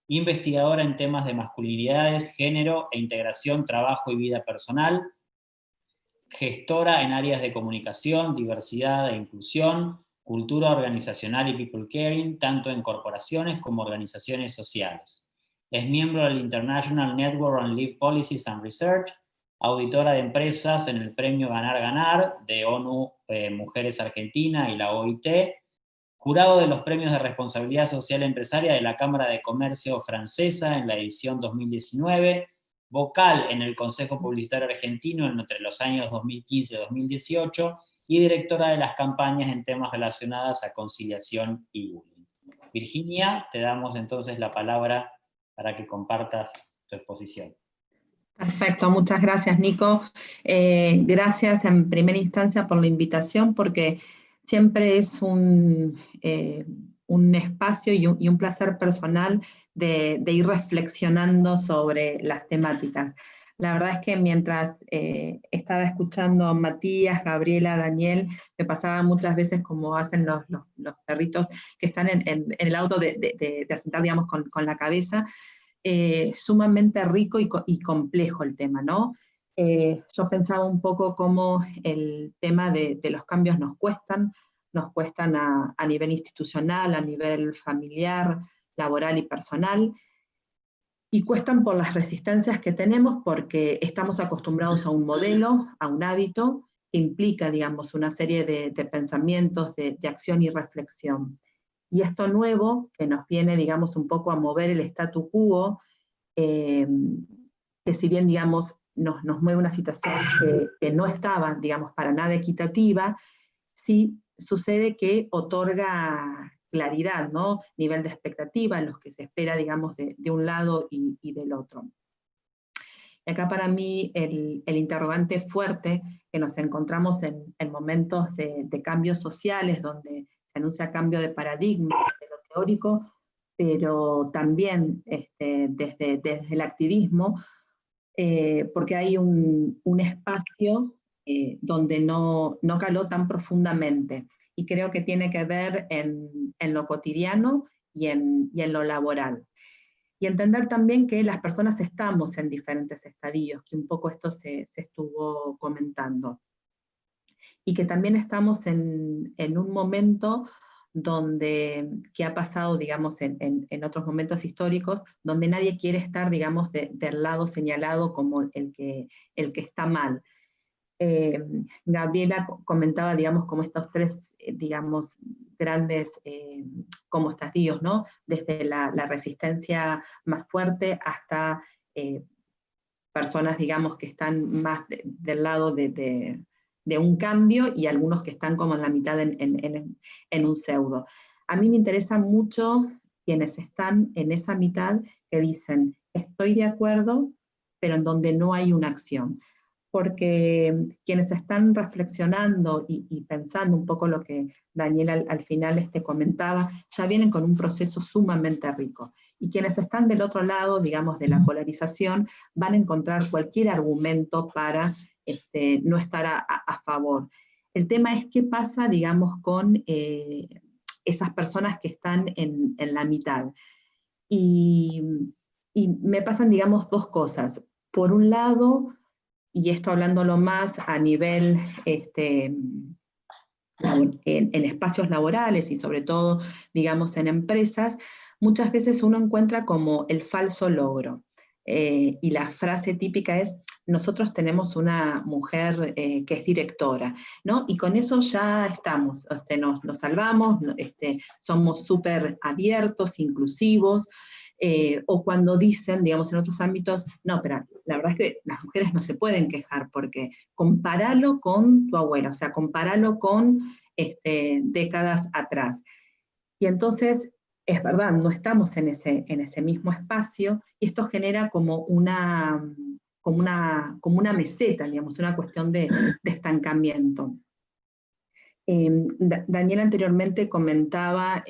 investigadora en temas de masculinidades, género e integración, trabajo y vida personal, gestora en áreas de comunicación, diversidad e inclusión, cultura organizacional y people caring, tanto en corporaciones como organizaciones sociales. Es miembro del International Network on Leave Policies and Research, auditora de empresas en el premio Ganar Ganar de ONU Mujeres Argentina y la OIT, jurado de los premios de responsabilidad social empresaria de la Cámara de Comercio francesa en la edición 2019, vocal en el Consejo Publicitario Argentino entre los años 2015 y 2018, y directora de las campañas en temas relacionados a conciliación y bullying. Virginia, te damos entonces la palabra para que compartas tu exposición. Perfecto, muchas gracias, Nico. Gracias en primera instancia por la invitación, porque siempre es un espacio y un placer personal de ir reflexionando sobre las temáticas. La verdad es que mientras estaba escuchando a Matías, Gabriela, Daniel, me pasaba muchas veces como hacen los perritos que están en el auto de asentar, digamos, con la cabeza. Sumamente rico y complejo el tema, ¿no? Yo pensaba un poco cómo el tema de los cambios nos cuestan a nivel institucional, a nivel familiar, laboral y personal, y cuestan por las resistencias que tenemos porque estamos acostumbrados a un modelo, a un hábito, que implica, digamos, una serie de pensamientos, de acción y reflexión. Y esto nuevo, que nos viene, digamos, un poco a mover el statu quo, que si bien, digamos, nos mueve una situación que no estaba, digamos, para nada equitativa, sí sucede que otorga claridad, ¿no? Nivel de expectativa en los que se espera, digamos, de un lado y del otro. Y acá para mí el interrogante fuerte que nos encontramos en momentos de cambios sociales, donde se anuncia cambio de paradigma de lo teórico, pero también desde el activismo, porque hay un espacio donde no caló tan profundamente, y creo que tiene que ver en lo cotidiano y en lo laboral. Y entender también que las personas estamos en diferentes estadios, que un poco esto se estuvo comentando. Y que también estamos en un momento que ha pasado, digamos, en otros momentos históricos, donde nadie quiere estar, digamos, del lado señalado como el que está mal. Gabriela comentaba, digamos, como estos tres, digamos, grandes como estadios, ¿no? Desde la resistencia más fuerte hasta personas, digamos, que están más del lado de un cambio, y algunos que están como en la mitad en un pseudo. A mí me interesa mucho quienes están en esa mitad, que dicen, estoy de acuerdo, pero en donde no hay una acción. Porque quienes están reflexionando y pensando un poco lo que Daniel al final comentaba, ya vienen con un proceso sumamente rico. Y quienes están del otro lado, digamos, de la polarización, van a encontrar cualquier argumento para no estar a favor. El tema es qué pasa, digamos, con esas personas que están en la mitad. Y me pasan, digamos, dos cosas. Por un lado, y esto hablándolo más a nivel en espacios laborales y sobre todo, digamos, en empresas, muchas veces uno encuentra como el falso logro. Y la frase típica es, nosotros tenemos una mujer que es directora, ¿no? Y con eso ya estamos, nos salvamos, somos súper abiertos, inclusivos. O cuando dicen, digamos, en otros ámbitos, no, pero la verdad es que las mujeres no se pueden quejar, porque compáralo con tu abuela, o sea, compáralo con décadas atrás. Y entonces, es verdad, no estamos en ese mismo espacio, y esto genera como una meseta, digamos, una cuestión de estancamiento. Daniel anteriormente comentaba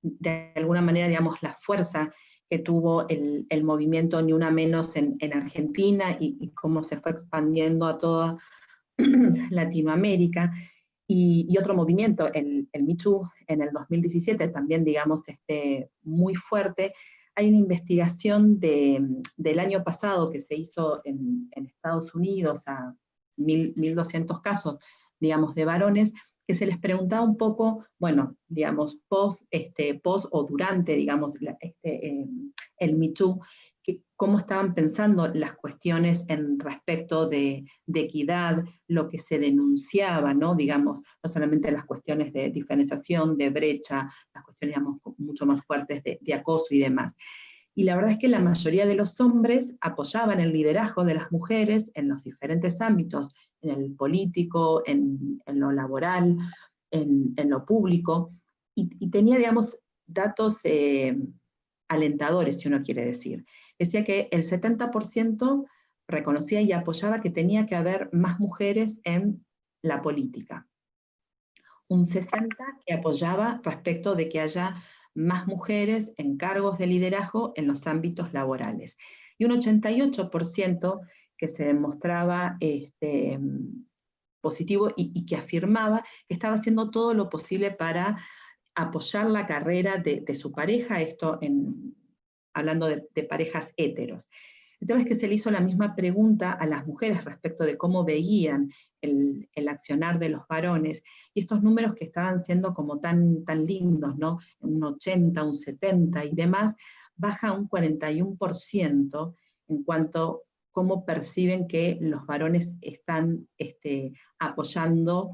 de alguna manera, digamos, la fuerza que tuvo el movimiento Ni Una Menos en Argentina, y cómo se fue expandiendo a toda Latinoamérica. Y otro movimiento, el Me Too, en el 2017, también, digamos, muy fuerte. Hay una investigación del año pasado que se hizo en Estados Unidos a 1.200 casos, digamos, de varones, que se les preguntaba un poco, bueno, digamos, post o durante, digamos, el Me Too, cómo estaban pensando las cuestiones en respecto de equidad, lo que se denunciaba, ¿no? Digamos, no solamente las cuestiones de diferenciación, de brecha, las cuestiones, digamos, mucho más fuertes de acoso y demás. Y la verdad es que la mayoría de los hombres apoyaban el liderazgo de las mujeres en los diferentes ámbitos, en el político, en lo laboral, en lo público, y tenía, digamos, datos alentadores, si uno quiere decir. Decía que el 70% reconocía y apoyaba que tenía que haber más mujeres en la política. Un 60% que apoyaba respecto de que haya más mujeres en cargos de liderazgo en los ámbitos laborales. Y un 88% que se demostraba positivo y que afirmaba que estaba haciendo todo lo posible para apoyar la carrera de su pareja, esto hablando de parejas heteros. El tema es que se le hizo la misma pregunta a las mujeres respecto de cómo veían el accionar de los varones, y estos números que estaban siendo como tan lindos, ¿no? Un 80, un 70 y demás, baja a un 41% en cuanto a cómo perciben que los varones están apoyando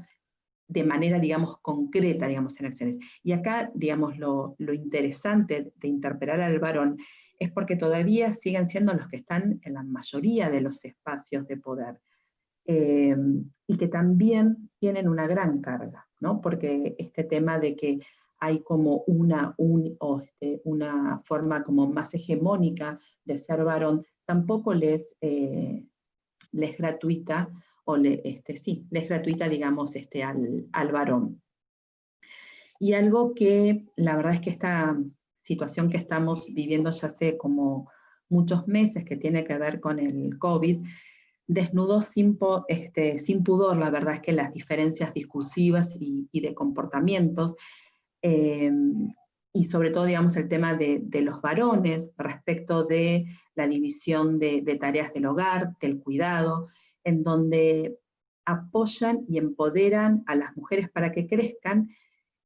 de manera, digamos, concreta, digamos, en acciones. Y acá, digamos, lo interesante de interpelar al varón es porque todavía siguen siendo los que están en la mayoría de los espacios de poder. Y que también tienen una gran carga, ¿no? Porque este tema de que hay como una forma como más hegemónica de ser varón, tampoco les gratuita, o sí, les gratuita, digamos, al varón. Y algo que la verdad es que esta situación que estamos viviendo ya hace como muchos meses, que tiene que ver con el COVID, desnudó sin pudor, la verdad es que las diferencias discursivas y de comportamientos, y sobre todo, digamos, el tema de los varones respecto de la división de tareas del hogar, del cuidado, en donde apoyan y empoderan a las mujeres para que crezcan,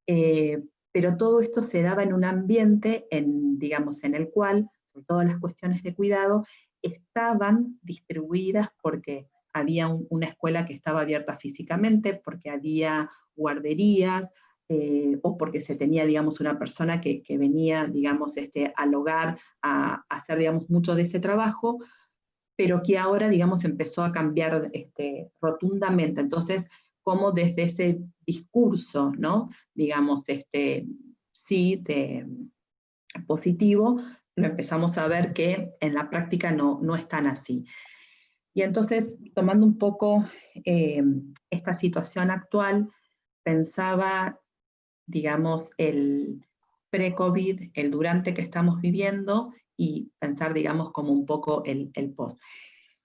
pero todo esto se daba en un ambiente, digamos, en el cual, sobre todo las cuestiones de cuidado, estaban distribuidas porque había una escuela que estaba abierta físicamente, porque había guarderías, o porque se tenía, digamos, una persona que venía, digamos, al hogar a hacer, digamos, mucho de ese trabajo, pero que ahora, digamos, empezó a cambiar rotundamente. Entonces, como desde ese discurso, ¿no? Digamos, sí, positivo, lo empezamos a ver que en la práctica no es tan así. Y entonces, tomando un poco esta situación actual, pensaba, digamos, el pre-COVID, el durante que estamos viviendo, y pensar, digamos, como un poco el post.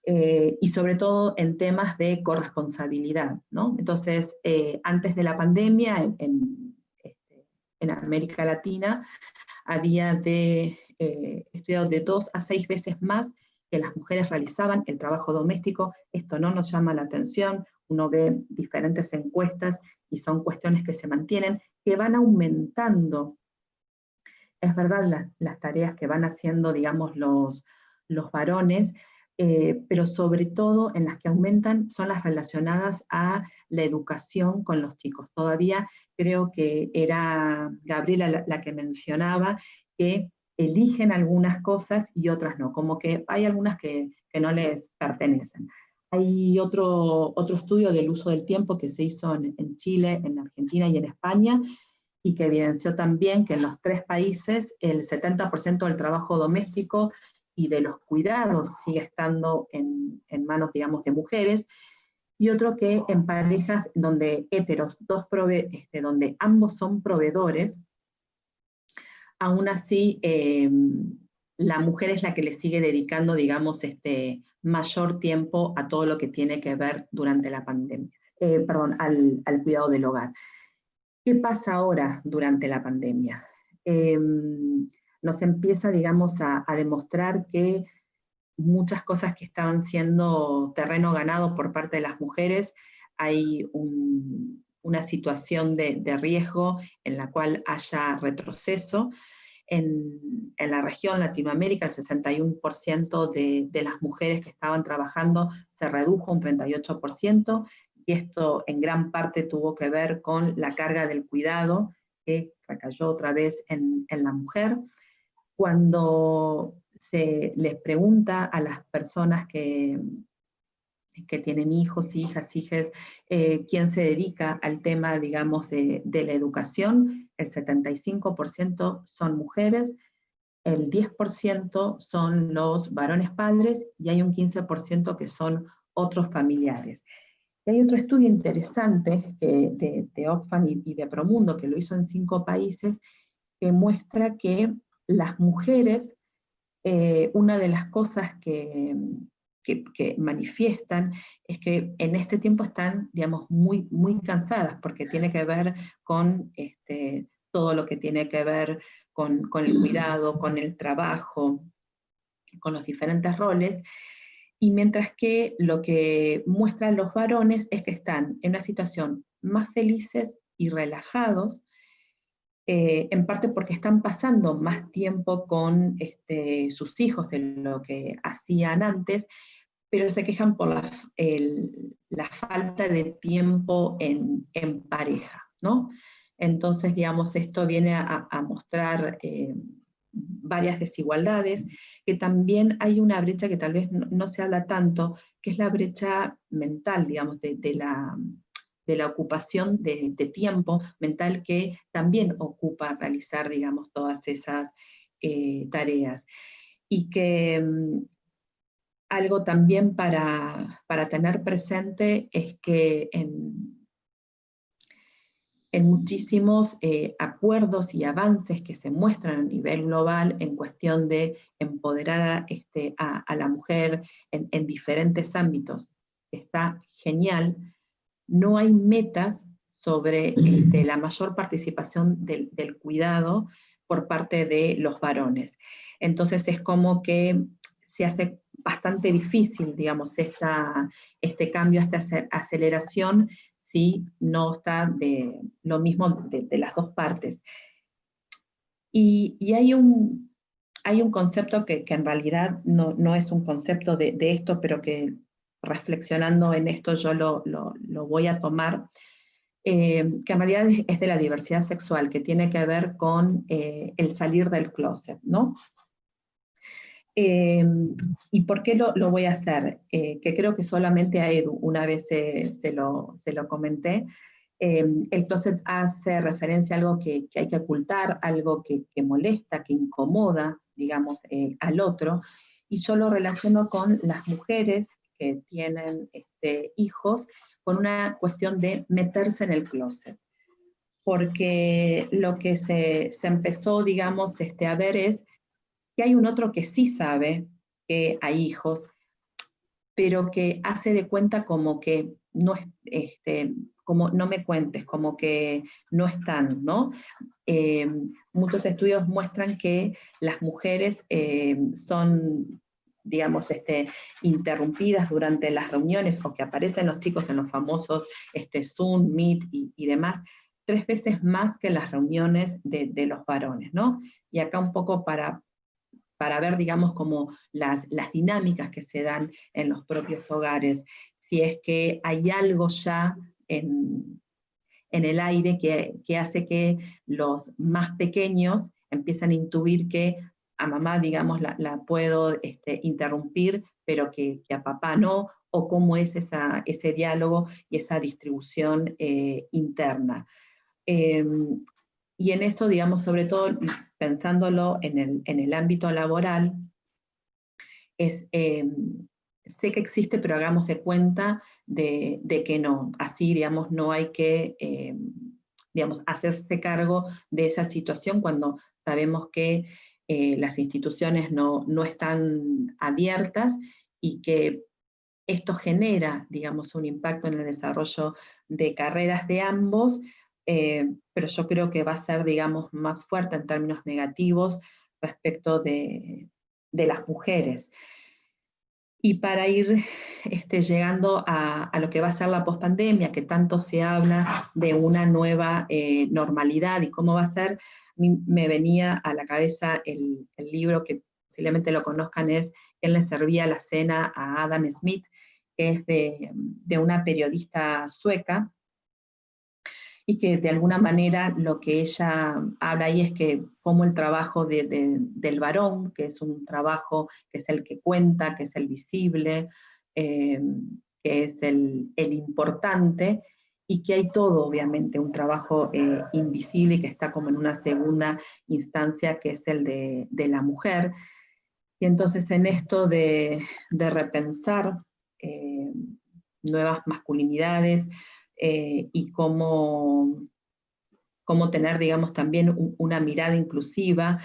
Y sobre todo en temas de corresponsabilidad, ¿no? Entonces, antes de la pandemia, en América Latina, había estudiado de 2 a 6 veces más que las mujeres realizaban el trabajo doméstico. Esto no nos llama la atención, uno ve diferentes encuestas y son cuestiones que se mantienen, que van aumentando. Es verdad, las tareas que van haciendo, digamos, los varones, pero sobre todo en las que aumentan son las relacionadas a la educación con los chicos. Todavía creo que era Gabriela la que mencionaba que eligen algunas cosas y otras no, como que hay algunas que no les pertenecen. Hay otro estudio del uso del tiempo que se hizo en Chile, en Argentina y en España, y que evidenció también que en los 3 países el 70% del trabajo doméstico y de los cuidados sigue estando en manos, digamos, de mujeres, y otro que en parejas donde heteros, donde ambos son proveedores, aún así la mujer es la que le sigue dedicando, digamos, mayor tiempo a todo lo que tiene que ver durante la pandemia, al cuidado del hogar. ¿Qué pasa ahora durante la pandemia? Nos empieza, digamos, a demostrar que muchas cosas que estaban siendo terreno ganado por parte de las mujeres, hay una situación de riesgo en la cual haya retroceso. En la región Latinoamérica, el 61% de las mujeres que estaban trabajando se redujo un 38%, y esto en gran parte tuvo que ver con la carga del cuidado, que recayó otra vez en la mujer. Cuando se les pregunta a las personas que tienen hijos, hijas, quién se dedica al tema, digamos, de la educación, el 75% son mujeres, el 10% son los varones padres y hay un 15% que son otros familiares. Y hay otro estudio interesante de Oxfam y de Promundo, que lo hizo en 5 países, que muestra que las mujeres, una de las cosas que manifiestan es que en este tiempo están, digamos, muy, muy cansadas, porque tiene que ver con todo lo que tiene que ver con el cuidado, con el trabajo, con los diferentes roles, y mientras que lo que muestran los varones es que están en una situación más felices y relajados, en parte porque están pasando más tiempo con sus hijos de lo que hacían antes, pero se quejan por la falta de tiempo en pareja, ¿no? Entonces, digamos, esto viene a mostrar varias desigualdades, que también hay una brecha que tal vez no se habla tanto, que es la brecha mental, digamos, de la ocupación de tiempo mental que también ocupa realizar, digamos, todas esas tareas. Y que algo también para tener presente es que en muchísimos acuerdos y avances que se muestran a nivel global en cuestión de empoderar a la mujer en diferentes ámbitos, está genial. No hay metas sobre la mayor participación del cuidado por parte de los varones. Entonces es como que se hace bastante difícil, digamos, este cambio, esta aceleración, si no está lo mismo de las dos partes. Y hay un concepto que en realidad no es un concepto de esto, pero que reflexionando en esto yo lo voy a tomar, que en realidad es de la diversidad sexual, que tiene que ver con el salir del closet, ¿no? ¿Y por qué lo voy a hacer? Que creo que solamente a Edu una vez se lo comenté. El closet hace referencia a algo que hay que ocultar, algo que molesta, que incomoda, digamos, al otro, y yo lo relaciono con las mujeres que tienen hijos, con una cuestión de meterse en el closet. Porque lo que se empezó, digamos, a ver es que hay un otro que sí sabe que hay hijos, pero que hace de cuenta como que no es, como no me cuentes, como que no están, ¿no? Muchos estudios muestran que las mujeres son, digamos, interrumpidas durante las reuniones, o que aparecen los chicos en los famosos Zoom, Meet y demás, 3 veces más que las reuniones de los varones, ¿no? Y acá un poco para ver, digamos, como las dinámicas que se dan en los propios hogares, si es que hay algo ya en el aire que hace que los más pequeños empiezan a intuir que a mamá, digamos, la puedo interrumpir, pero que a papá no, o cómo es ese diálogo y esa distribución interna. Y en eso, digamos, sobre todo pensándolo en el ámbito laboral, sé que existe, pero hagamos de cuenta de que no. Así, digamos, no hay que, digamos, hacerse cargo de esa situación cuando sabemos que las instituciones no están abiertas y que esto genera, digamos, un impacto en el desarrollo de carreras de ambos, pero yo creo que va a ser, digamos, más fuerte en términos negativos respecto de las mujeres. Y para ir llegando a lo que va a ser la pospandemia, que tanto se habla de una nueva normalidad y cómo va a ser, me venía a la cabeza el libro que posiblemente lo conozcan, es ¿Quién le servía la cena a Adam Smith?, que es de una periodista sueca, y que de alguna manera lo que ella habla ahí es que como el trabajo del varón, que es un trabajo que es el que cuenta, que es el visible, que es el importante, y que hay todo, obviamente, un trabajo invisible y que está como en una segunda instancia, que es el de la mujer. Y entonces en esto de repensar nuevas masculinidades, y cómo tener, digamos, también una mirada inclusiva,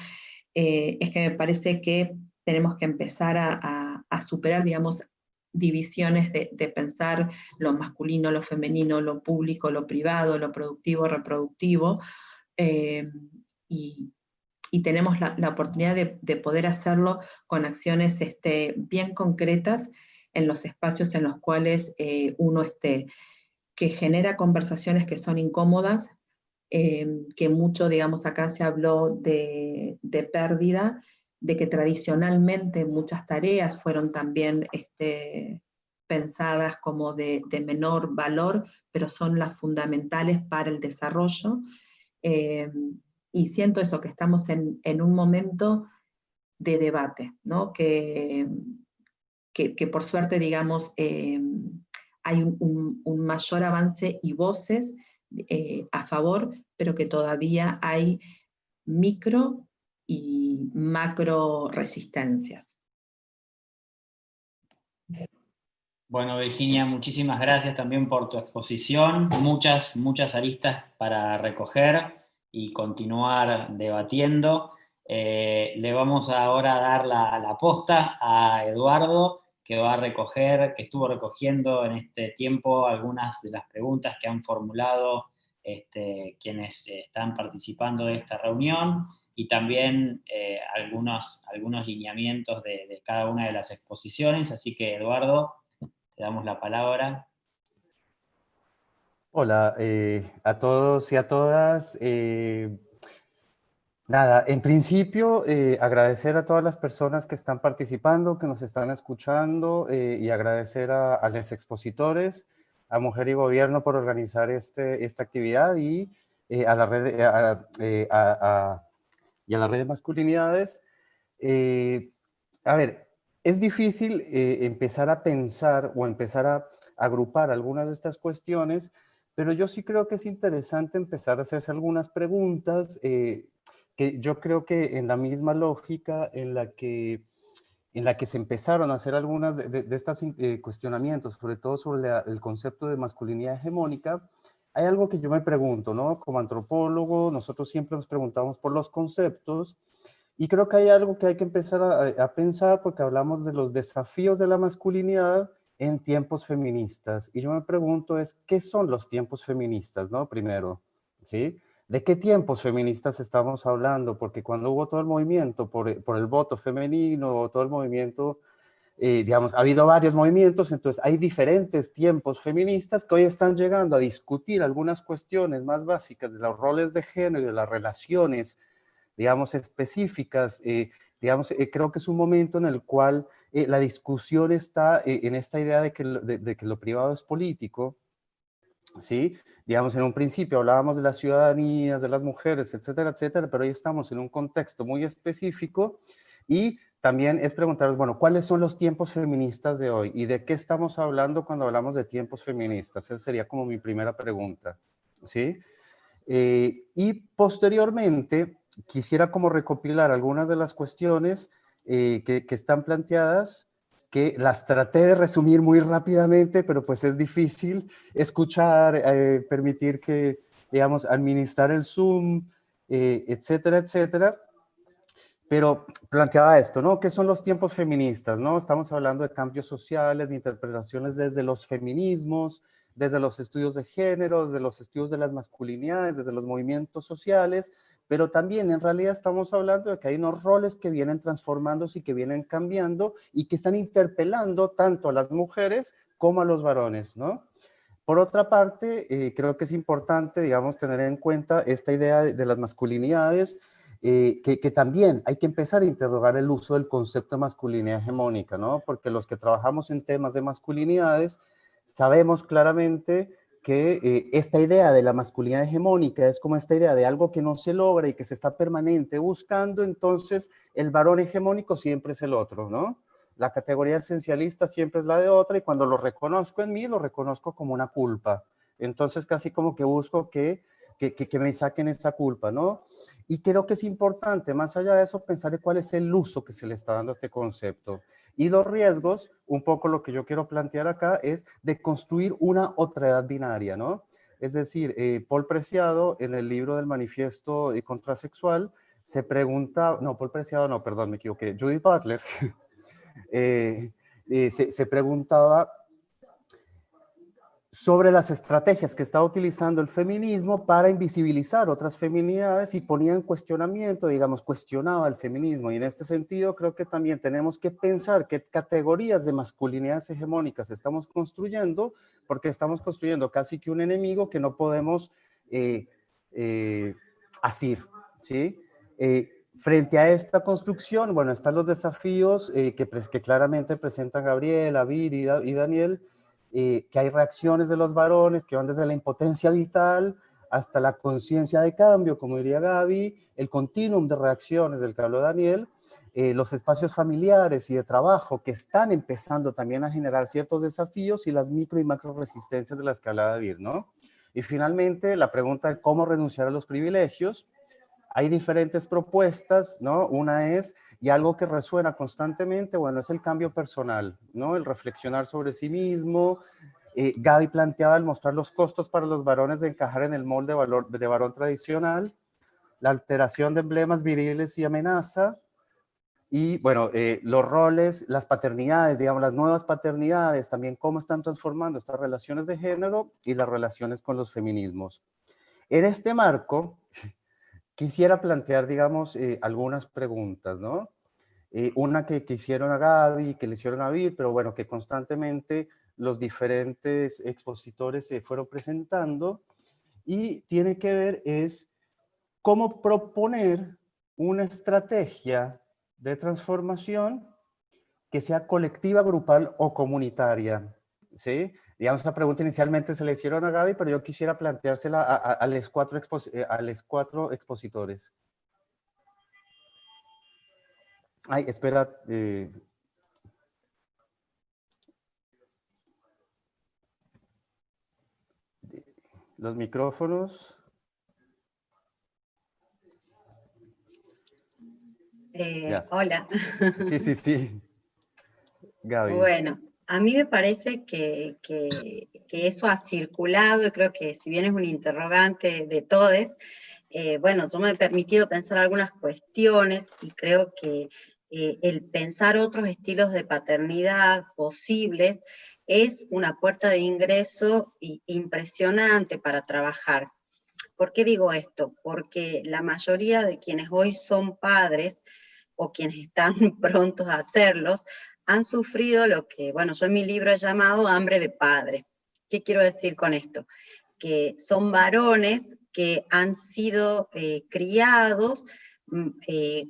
es que me parece que tenemos que empezar a superar, digamos, divisiones de pensar lo masculino, lo femenino, lo público, lo privado, lo productivo, reproductivo, y tenemos la oportunidad de poder hacerlo con acciones bien concretas en los espacios en los cuales uno esté, que genera conversaciones que son incómodas, que mucho, digamos, acá se habló de pérdida, de que tradicionalmente muchas tareas fueron también pensadas como de menor valor, pero son las fundamentales para el desarrollo, y siento eso, que estamos en un momento de debate, ¿no? Que por suerte, digamos, hay un mayor avance y voces a favor, pero que todavía hay micro y macro resistencias. Bueno, Virginia, muchísimas gracias también por tu exposición. Muchas aristas para recoger y continuar debatiendo. Le vamos ahora a dar la posta a Eduardo, que va a recoger, que estuvo recogiendo en este tiempo algunas de las preguntas que han formulado quienes están participando de esta reunión, y también algunos lineamientos de cada una de las exposiciones. Así que, Eduardo, te damos la palabra. Hola a todos y a todas. Nada, en principio agradecer a todas las personas que están participando, que nos están escuchando, y agradecer a los expositores, a Mujer y Gobierno por organizar esta actividad, y a la red, y a la red de masculinidades. A ver, es difícil empezar a pensar o empezar a agrupar algunas de estas cuestiones, pero yo sí creo que es interesante empezar a hacerse algunas preguntas que yo creo que en la misma lógica en la que se empezaron a hacer algunas de estos cuestionamientos, sobre todo sobre el concepto de masculinidad hegemónica. Hay algo que yo me pregunto, ¿no? Como antropólogo, nosotros siempre nos preguntamos por los conceptos, y creo que hay algo que hay que empezar a pensar, porque hablamos de los desafíos de la masculinidad en tiempos feministas. Y yo me pregunto ¿qué son los tiempos feministas, no? Primero, ¿sí? ¿De qué tiempos feministas estamos hablando? Porque cuando hubo todo el movimiento por el voto femenino, todo el movimiento, digamos, ha habido varios movimientos, entonces hay diferentes tiempos feministas que hoy están llegando a discutir algunas cuestiones más básicas de los roles de género y de las relaciones, digamos, específicas. Creo que es un momento en el cual la discusión está en esta idea de que lo privado es político, ¿sí? Digamos, en un principio hablábamos de las ciudadanías, de las mujeres, etcétera, etcétera, pero hoy estamos en un contexto muy específico, y también es preguntarnos, bueno, ¿cuáles son los tiempos feministas de hoy? ¿Y de qué estamos hablando cuando hablamos de tiempos feministas? Esa sería como mi primera pregunta, ¿sí? Y posteriormente quisiera como recopilar algunas de las cuestiones que están planteadas, que las traté de resumir muy rápidamente, pero pues es difícil escuchar, permitir que, digamos, administrar el Zoom, etcétera, etcétera. Pero planteaba esto, ¿no? ¿Qué son los tiempos feministas, no? Estamos hablando de cambios sociales, de interpretaciones desde los feminismos, desde los estudios de género, desde los estudios de las masculinidades, desde los movimientos sociales, pero también en realidad estamos hablando de que hay unos roles que vienen transformándose y que vienen cambiando y que están interpelando tanto a las mujeres como a los varones, ¿no? Por otra parte, creo que es importante, digamos, tener en cuenta esta idea de las masculinidades, que también hay que empezar a interrogar el uso del concepto de masculinidad hegemónica, ¿no? Porque los que trabajamos en temas de masculinidades sabemos claramente que esta idea de la masculinidad hegemónica es como esta idea de algo que no se logra y que se está permanente buscando. Entonces el varón hegemónico siempre es el otro, ¿no? La categoría esencialista siempre es la de otra, y cuando lo reconozco en mí, lo reconozco como una culpa. Entonces casi como que busco que me saquen esa culpa, ¿no? Y creo que es importante, más allá de eso, pensar en cuál es el uso que se le está dando a este concepto. Y los riesgos, un poco lo que yo quiero plantear acá, es de construir una otredad binaria, ¿no? Es decir, Paul Preciado, en el libro del Manifiesto Contrasexual, se pregunta, no, Paul Preciado no, perdón, me equivoqué, Judith Butler, se preguntaba sobre las estrategias que está utilizando el feminismo para invisibilizar otras feminidades, y ponía en cuestionamiento, digamos, cuestionaba el feminismo. Y en este sentido creo que también tenemos que pensar qué categorías de masculinidades hegemónicas estamos construyendo, porque estamos construyendo casi que un enemigo que no podemos asir, ¿sí? Frente a esta construcción, bueno, están los desafíos que claramente presentan Gabriela, Viri y Daniel, que hay reacciones de los varones que van desde la impotencia vital hasta la conciencia de cambio, como diría Gaby, el continuum de reacciones del que habló Daniel, los espacios familiares y de trabajo que están empezando también a generar ciertos desafíos y las micro y macro resistencias de las que hablaba David, ¿no? Y finalmente, la pregunta de cómo renunciar a los privilegios. Hay diferentes propuestas, ¿no? Una es, y algo que resuena constantemente, bueno, es el cambio personal, ¿no? El reflexionar sobre sí mismo. Gaby planteaba el mostrar los costos para los varones de encajar en el molde de varón tradicional, la alteración de emblemas viriles y amenaza, y bueno, los roles, las paternidades, digamos, las nuevas paternidades, también cómo están transformando estas relaciones de género y las relaciones con los feminismos. En este marco, quisiera plantear, digamos, algunas preguntas, ¿no? Una que hicieron a Gaby, que le hicieron a Vir, pero bueno, que constantemente los diferentes expositores se fueron presentando, y tiene que ver es cómo proponer una estrategia de transformación que sea colectiva, grupal o comunitaria, ¿sí? Digamos, esta pregunta inicialmente se le hicieron a Gaby, pero yo quisiera planteársela a los cuatro expositores. Ay, espera. Los micrófonos. Hola. Sí, sí, sí. Gaby. Bueno, a mí me parece que eso ha circulado, y creo que si bien es un interrogante de todos, bueno, yo me he permitido pensar algunas cuestiones, y creo que el pensar otros estilos de paternidad posibles es una puerta de ingreso impresionante para trabajar. ¿Por qué digo esto? Porque la mayoría de quienes hoy son padres, o quienes están prontos a hacerlos, han sufrido lo que, bueno, yo en mi libro he llamado hambre de padre. ¿Qué quiero decir con esto? Que son varones que han sido criados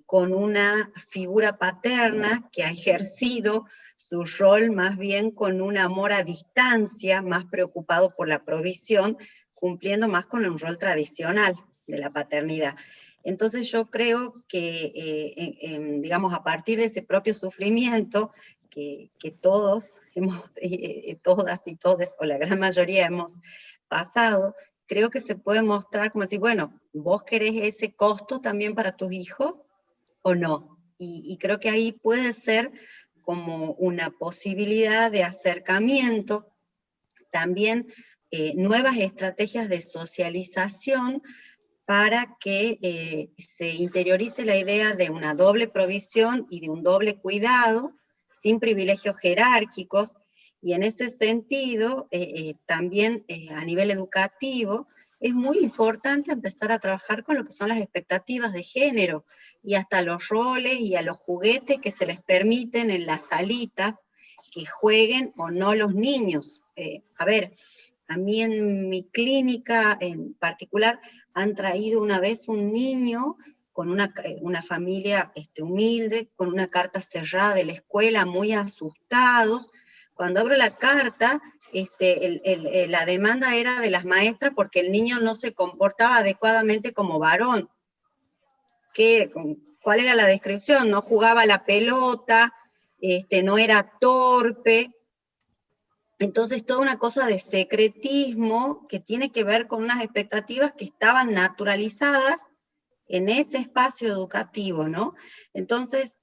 con una figura paterna que ha ejercido su rol más bien con un amor a distancia, más preocupado por la provisión, cumpliendo más con un rol tradicional de la paternidad. Entonces yo creo que, digamos, a partir de ese propio sufrimiento que todos hemos, todas y todes, o la gran mayoría hemos pasado, creo que se puede mostrar como decir, bueno, ¿vos querés ese costo también para tus hijos o no? Y creo que ahí puede ser como una posibilidad de acercamiento, también nuevas estrategias de socialización, para que se interiorice la idea de una doble provisión y de un doble cuidado, sin privilegios jerárquicos, y en ese sentido, también a nivel educativo, es muy importante empezar a trabajar con lo que son las expectativas de género, y hasta los roles y a los juguetes que se les permiten en las salitas que jueguen o no los niños. A ver, a mí en mi clínica en particular han traído una vez un niño con una familia humilde, con una carta cerrada de la escuela, muy asustados. Cuando abro la carta, la demanda era de las maestras porque el niño no se comportaba adecuadamente como varón. ¿Cuál era la descripción? No jugaba a la pelota, no era torpe. Entonces, toda una cosa de secretismo que tiene que ver con unas expectativas que estaban naturalizadas en ese espacio educativo, ¿no? Entonces,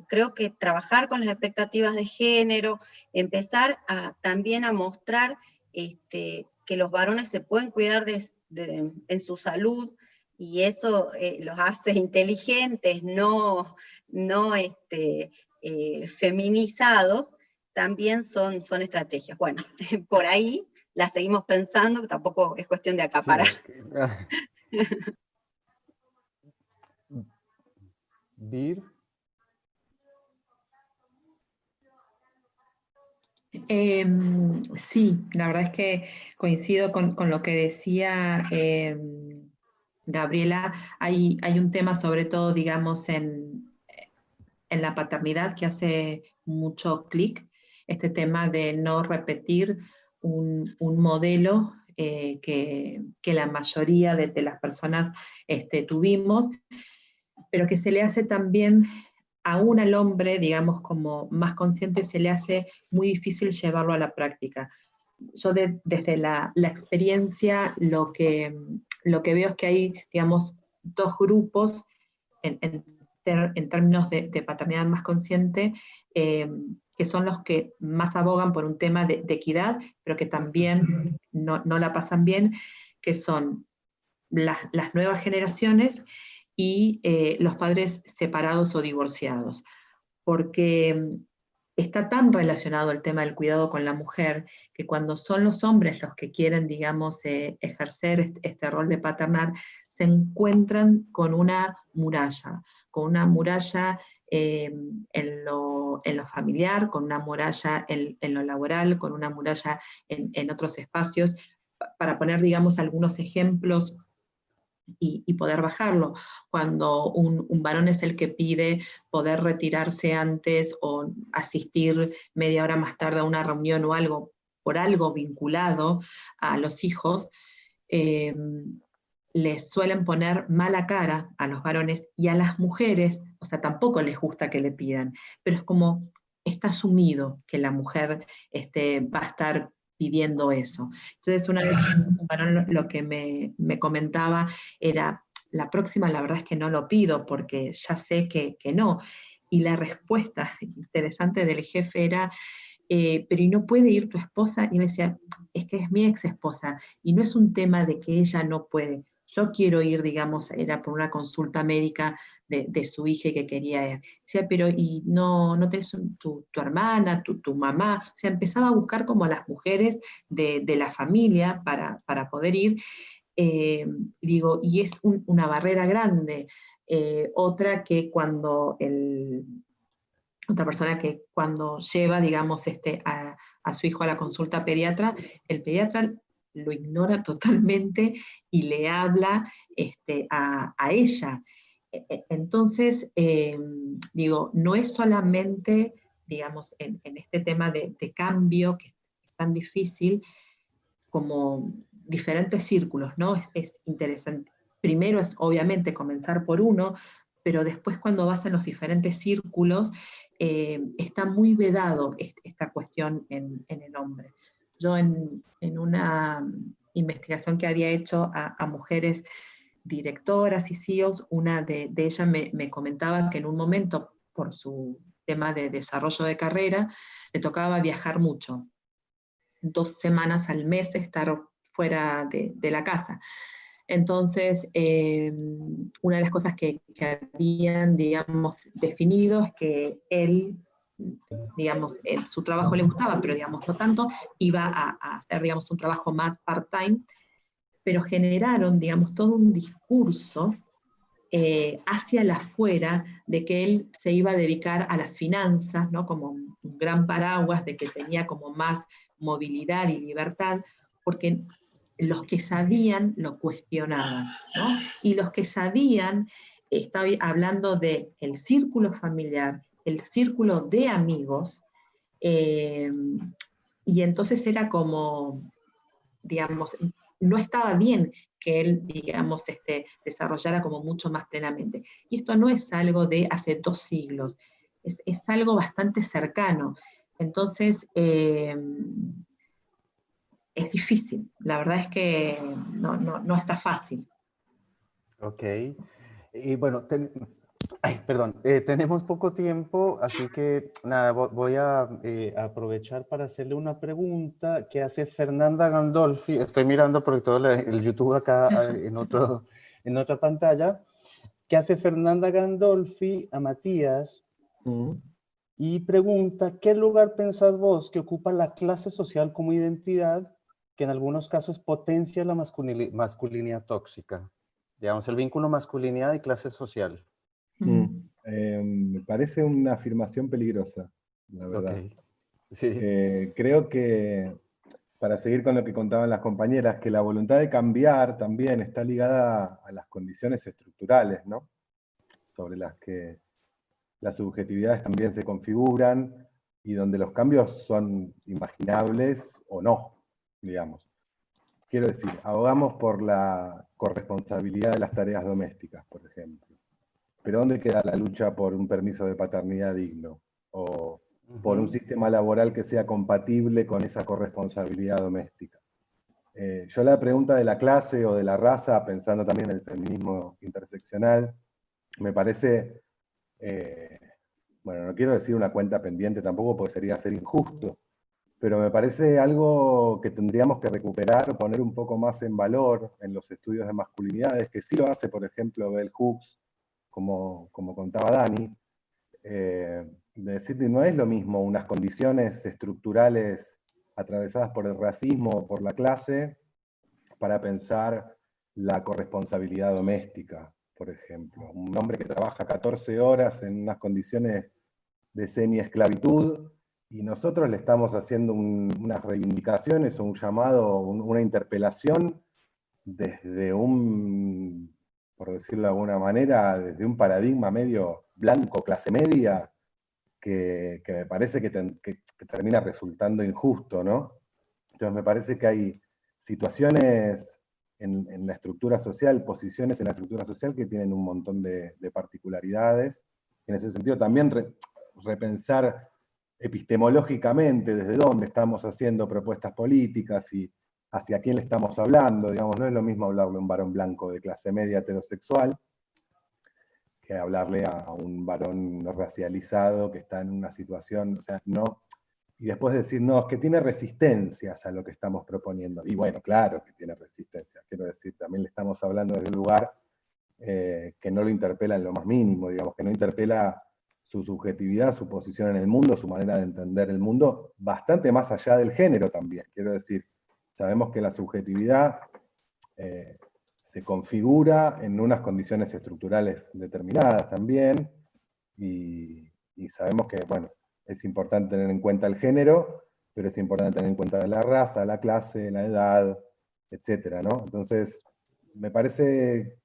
creo que trabajar con las expectativas de género, empezar también a mostrar que los varones se pueden cuidar en su salud, y eso los hace inteligentes, no feminizados, también son estrategias. Bueno, por ahí la seguimos pensando, tampoco es cuestión de acaparar. Sí, Vir. Sí, la verdad es que coincido con lo que decía Gabriela. Hay un tema, sobre todo, digamos, en la paternidad, que hace mucho clic, este tema de no repetir un modelo que la mayoría de las personas tuvimos, pero que se le hace también, aún al hombre, digamos, como más consciente, se le hace muy difícil llevarlo a la práctica. Yo desde la experiencia lo que veo es que hay, digamos, dos grupos en términos de paternidad más consciente, que son los que más abogan por un tema de equidad, pero que también no la pasan bien, que son las nuevas generaciones y los padres separados o divorciados. Porque está tan relacionado el tema del cuidado con la mujer, que cuando son los hombres los que quieren, digamos, ejercer este rol de paternar, se encuentran con una muralla en lo familiar, con una muralla en lo laboral, con una muralla en otros espacios. Para poner, digamos, algunos ejemplos y poder bajarlo. Cuando un varón es el que pide poder retirarse antes o asistir media hora más tarde a una reunión o algo, por algo vinculado a los hijos, les suelen poner mala cara a los varones y a las mujeres, o sea, tampoco les gusta que le pidan, pero es como está asumido que la mujer va a estar pidiendo eso. Entonces, una vez un varón lo que me comentaba era, la próxima la verdad es que no lo pido porque ya sé que no. Y la respuesta interesante del jefe era, pero ¿y no puede ir tu esposa? Y me decía, es que es mi ex esposa, y no es un tema de que ella no puede. Yo quiero ir, digamos, era por una consulta médica de su hija que quería ir. Decía, pero ¿y no tenés tu hermana, tu mamá? O sea, empezaba a buscar como a las mujeres de la familia para poder ir. Digo, y es una barrera grande. Otra persona que cuando lleva, digamos, a su hijo a la consulta pediatra, el pediatra lo ignora totalmente y le habla a ella. Entonces, digo, no es solamente, digamos, en este tema de cambio que es tan difícil, como diferentes círculos, ¿no? Es interesante. Primero es obviamente comenzar por uno, pero después cuando vas en los diferentes círculos, está muy vedado esta cuestión en el hombre. Yo en una investigación que había hecho a mujeres directoras y CEOs, una de ellas me comentaba que en un momento, por su tema de desarrollo de carrera, le tocaba viajar mucho, 2 semanas al mes estar fuera de la casa. Entonces, una de las cosas que habían, digamos, definido es que él, digamos, su trabajo le gustaba, pero, digamos, no tanto, iba a hacer, digamos, un trabajo más part-time, pero generaron, digamos, todo un discurso hacia el afuera de que él se iba a dedicar a las finanzas, ¿no? Como un gran paraguas de que tenía como más movilidad y libertad, porque los que sabían lo cuestionaban, ¿no? Y los que sabían, estaba hablando del círculo familiar, el círculo de amigos, y entonces era como, digamos, no estaba bien que él, digamos, desarrollara como mucho más plenamente. Y esto no es algo de hace 2 siglos, es algo bastante cercano. Entonces, es difícil, la verdad es que no está fácil. Ok. Y bueno, tenemos poco tiempo, así que nada, voy a aprovechar para hacerle una pregunta que hace Fernanda Gandolfi. Estoy mirando porque todo el YouTube acá en otra pantalla, que hace Fernanda Gandolfi a Matías y pregunta, ¿qué lugar pensás vos que ocupa la clase social como identidad que en algunos casos potencia la masculinidad tóxica? Digamos, el vínculo masculinidad y clase social. Me parece una afirmación peligrosa, la verdad. Okay. Sí. Creo que, para seguir con lo que contaban las compañeras, que la voluntad de cambiar también está ligada a las condiciones estructurales, ¿no? Sobre las que las subjetividades también se configuran y donde los cambios son imaginables o no, digamos. quiero decir, abogamos por la corresponsabilidad de las tareas domésticas, por ejemplo. Pero ¿dónde queda la lucha por un permiso de paternidad digno? O por un sistema laboral que sea compatible con esa corresponsabilidad doméstica. Yo la pregunta de la clase o de la raza, pensando también en el feminismo interseccional, me parece, bueno, no quiero decir una cuenta pendiente tampoco porque sería ser injusto, pero me parece algo que tendríamos que recuperar, poner un poco más en valor en los estudios de masculinidades, que sí lo hace, por ejemplo, Bell Hooks, como contaba Dani, de decir que no es lo mismo unas condiciones estructurales atravesadas por el racismo o por la clase para pensar la corresponsabilidad doméstica, por ejemplo. Un hombre que trabaja 14 horas en unas condiciones de semi-esclavitud, y nosotros le estamos haciendo unas reivindicaciones o un llamado, una interpelación desde un, por decirlo de alguna manera, desde un paradigma medio blanco, clase media, que me parece que termina resultando injusto, ¿no? Entonces me parece que hay situaciones en la estructura social, posiciones en la estructura social que tienen un montón de particularidades. En ese sentido también repensar epistemológicamente desde dónde estamos haciendo propuestas políticas y hacia quién le estamos hablando. Digamos, no es lo mismo hablarle a un varón blanco de clase media heterosexual que hablarle a un varón racializado que está en una situación, o sea, no, y después decir, no, es que tiene resistencias a lo que estamos proponiendo. Y bueno, claro que tiene resistencias, quiero decir, también le estamos hablando desde un lugar que no lo interpela en lo más mínimo, digamos, que no interpela su subjetividad, su posición en el mundo, su manera de entender el mundo, bastante más allá del género también. Quiero decir, sabemos que la subjetividad se configura en unas condiciones estructurales determinadas también, y sabemos que, bueno, es importante tener en cuenta el género, pero es importante tener en cuenta la raza, la clase, la edad, etcétera, ¿no? Entonces, me parece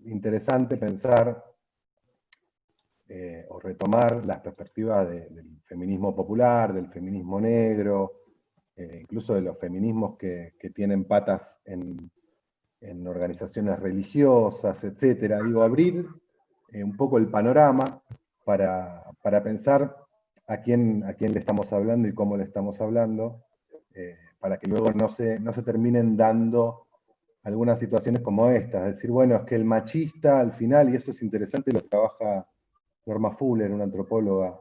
interesante pensar o retomar las perspectivas del feminismo popular, del feminismo negro, incluso de los feminismos que tienen patas en organizaciones religiosas, etcétera. Digo, abrir un poco el panorama para pensar a quién le estamos hablando y cómo le estamos hablando, para que luego no se terminen dando algunas situaciones como estas. Es decir, bueno, es que el machista al final, y eso es interesante, lo trabaja Norma Fuller, una antropóloga,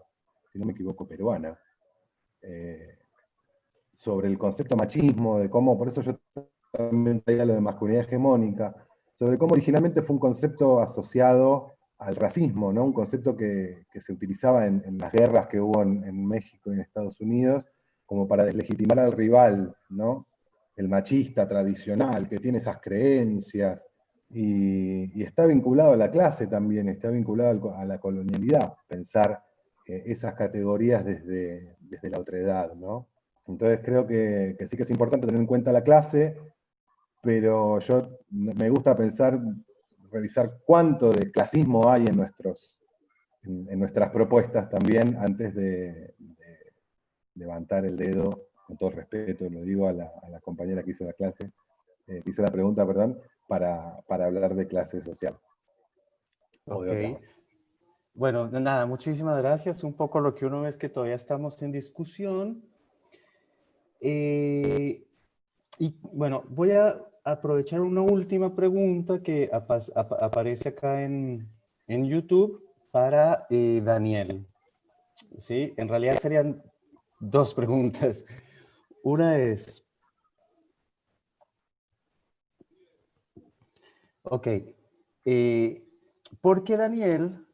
si no me equivoco, peruana, sobre el concepto machismo, de cómo, por eso yo también traía lo de masculinidad hegemónica, sobre cómo originalmente fue un concepto asociado al racismo, ¿no? Un concepto que se utilizaba en las guerras que hubo en México y en Estados Unidos, como para deslegitimar al rival, ¿no? El machista tradicional, que tiene esas creencias, y está vinculado a la clase también, está vinculado a la colonialidad, pensar esas categorías desde la otredad, ¿no? Entonces creo que sí que es importante tener en cuenta la clase, pero yo me gusta pensar, revisar cuánto de clasismo hay en nuestras propuestas también, antes de levantar el dedo, con todo respeto, lo digo a la compañera que hizo la clase, que hizo la pregunta, perdón, para hablar de clase social. Ok. Bueno, nada, muchísimas gracias. Un poco lo que uno ve es que todavía estamos en discusión. Y bueno, voy a aprovechar una última pregunta que aparece acá en YouTube para Daniel. ¿Sí? En realidad serían dos preguntas. Una es, ok, porque Daniel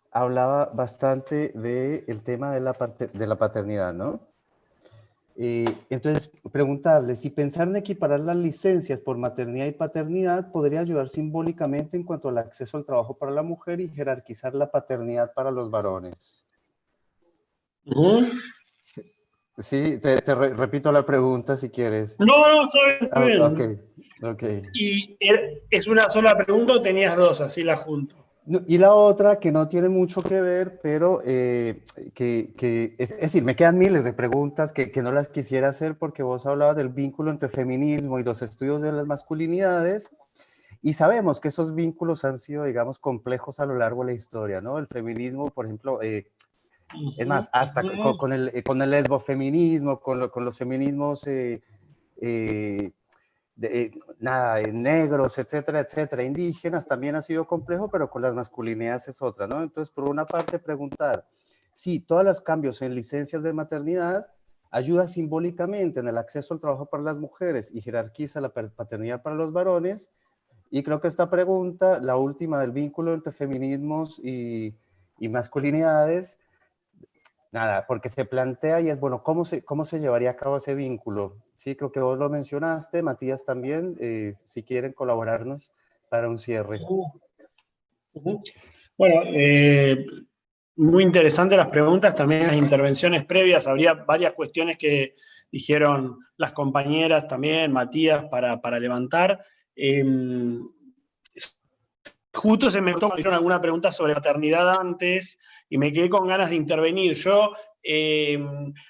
hablaba bastante del tema de la paternidad, ¿no? Entonces, preguntarle si pensar en equiparar las licencias por maternidad y paternidad podría ayudar simbólicamente en cuanto al acceso al trabajo para la mujer y jerarquizar la paternidad para los varones. Sí, te repito la pregunta si quieres. No, está bien. Ok. ¿Y es una sola pregunta o tenías dos? Así la junto. Y la otra que no tiene mucho que ver, pero es decir, me quedan miles de preguntas que no las quisiera hacer porque vos hablabas del vínculo entre feminismo y los estudios de las masculinidades, y sabemos que esos vínculos han sido, digamos, complejos a lo largo de la historia, ¿no? El feminismo, por ejemplo, es más, hasta con el lesbofeminismo, con los feminismos negros, etcétera, etcétera, indígenas, también ha sido complejo, pero con las masculinidades es otra, ¿no? Entonces, por una parte, preguntar, sí, todos los cambios en licencias de maternidad ayuda simbólicamente en el acceso al trabajo para las mujeres y jerarquiza la paternidad para los varones, y creo que esta pregunta, la última del vínculo entre feminismos y masculinidades, nada, porque se plantea y es, bueno, ¿cómo se llevaría a cabo ese vínculo? Sí, creo que vos lo mencionaste, Matías también, si quieren colaborarnos para un cierre. Bueno, muy interesantes las preguntas, también las intervenciones previas, habría varias cuestiones que dijeron las compañeras también, Matías, para levantar. Justo se me hicieron alguna pregunta sobre maternidad antes y me quedé con ganas de intervenir. Yo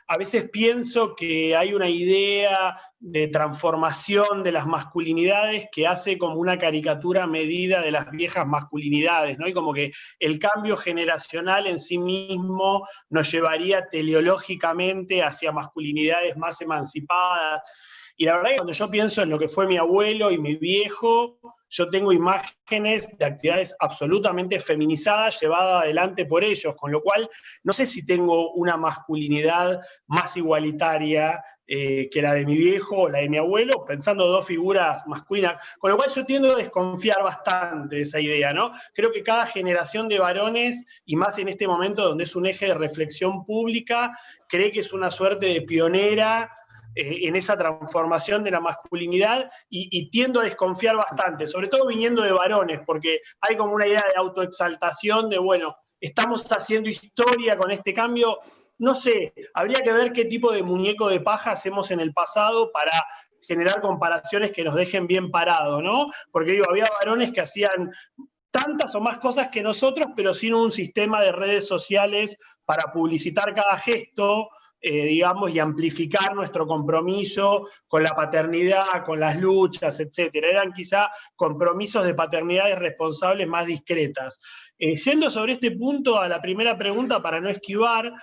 a veces pienso que hay una idea de transformación de las masculinidades que hace como una caricatura medida de las viejas masculinidades, ¿no? Y como que el cambio generacional en sí mismo nos llevaría teleológicamente hacia masculinidades más emancipadas. Y la verdad que cuando yo pienso en lo que fue mi abuelo y mi viejo, yo tengo imágenes de actividades absolutamente feminizadas llevadas adelante por ellos, con lo cual no sé si tengo una masculinidad más igualitaria que la de mi viejo o la de mi abuelo, pensando dos figuras masculinas, con lo cual yo tiendo a desconfiar bastante de esa idea, ¿no? Creo que cada generación de varones, y más en este momento donde es un eje de reflexión pública, cree que es una suerte de pionera en esa transformación de la masculinidad y tiendo a desconfiar bastante, sobre todo viniendo de varones, porque hay como una idea de autoexaltación de, bueno, estamos haciendo historia con este cambio. No sé, habría que ver qué tipo de muñeco de paja hacemos en el pasado para generar comparaciones que nos dejen bien parados, ¿no? Porque digo, había varones que hacían tantas o más cosas que nosotros, pero sin un sistema de redes sociales para publicitar cada gesto, digamos, y amplificar nuestro compromiso con la paternidad, con las luchas, etc. Eran quizá compromisos de paternidades responsables más discretas. Yendo sobre este punto a la primera pregunta, para no esquivar,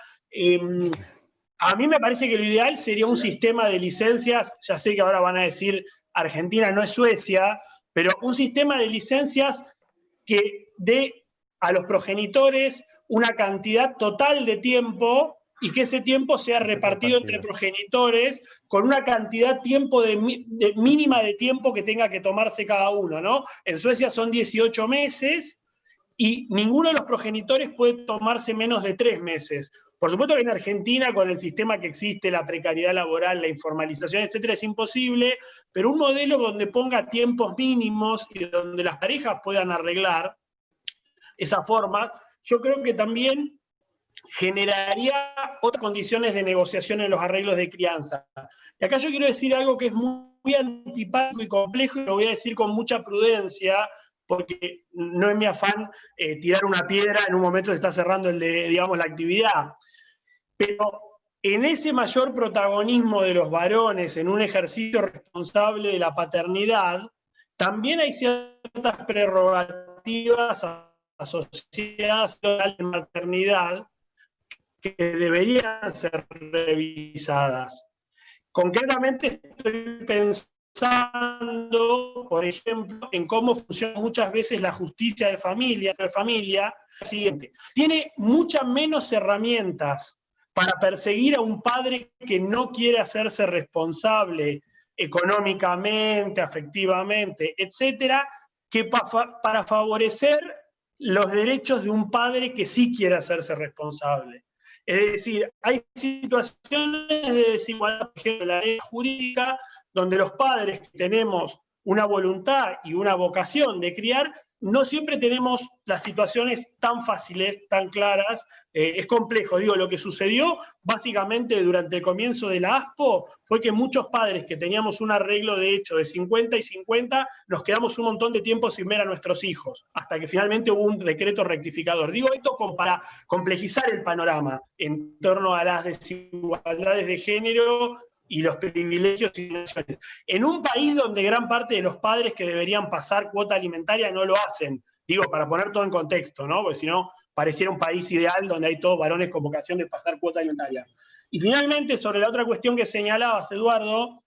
a mí me parece que lo ideal sería un sistema de licencias, ya sé que ahora van a decir Argentina no es Suecia, pero un sistema de licencias que dé a los progenitores una cantidad total de tiempo y que ese tiempo sea repartido entre progenitores con una cantidad mínima de tiempo que tenga que tomarse cada uno, ¿no? En Suecia son 18 meses y ninguno de los progenitores puede tomarse menos de 3 meses. Por supuesto que en Argentina, con el sistema que existe, la precariedad laboral, la informalización, etcétera, es imposible, pero un modelo donde ponga tiempos mínimos y donde las parejas puedan arreglar esa forma, yo creo que también generaría otras condiciones de negociación en los arreglos de crianza. Y acá yo quiero decir algo que es muy antipático y complejo, y lo voy a decir con mucha prudencia, porque no es mi afán tirar una piedra en un momento se está cerrando digamos, la actividad. Pero en ese mayor protagonismo de los varones en un ejercicio responsable de la paternidad, también hay ciertas prerrogativas asociadas a la maternidad que deberían ser revisadas. Concretamente estoy pensando, por ejemplo, en cómo funciona muchas veces la justicia de familia. Siguiente, tiene muchas menos herramientas para perseguir a un padre que no quiere hacerse responsable económicamente, afectivamente, etcétera, que para favorecer los derechos de un padre que sí quiere hacerse responsable. Es decir, hay situaciones de desigualdad, por ejemplo, en la ley jurídica, donde los padres que tenemos una voluntad y una vocación de criar, no siempre tenemos las situaciones tan fáciles, tan claras, es complejo. Digo, lo que sucedió básicamente durante el comienzo de la ASPO fue que muchos padres que teníamos un arreglo de hecho de 50 y 50, nos quedamos un montón de tiempo sin ver a nuestros hijos, hasta que finalmente hubo un decreto rectificador. Digo esto para complejizar el panorama en torno a las desigualdades de género y los privilegios y naciones. En un país donde gran parte de los padres que deberían pasar cuota alimentaria no lo hacen, digo, para poner todo en contexto, ¿no? Porque si no, pareciera un país ideal donde hay todos varones con vocación de pasar cuota alimentaria. Y finalmente, sobre la otra cuestión que señalabas, Eduardo,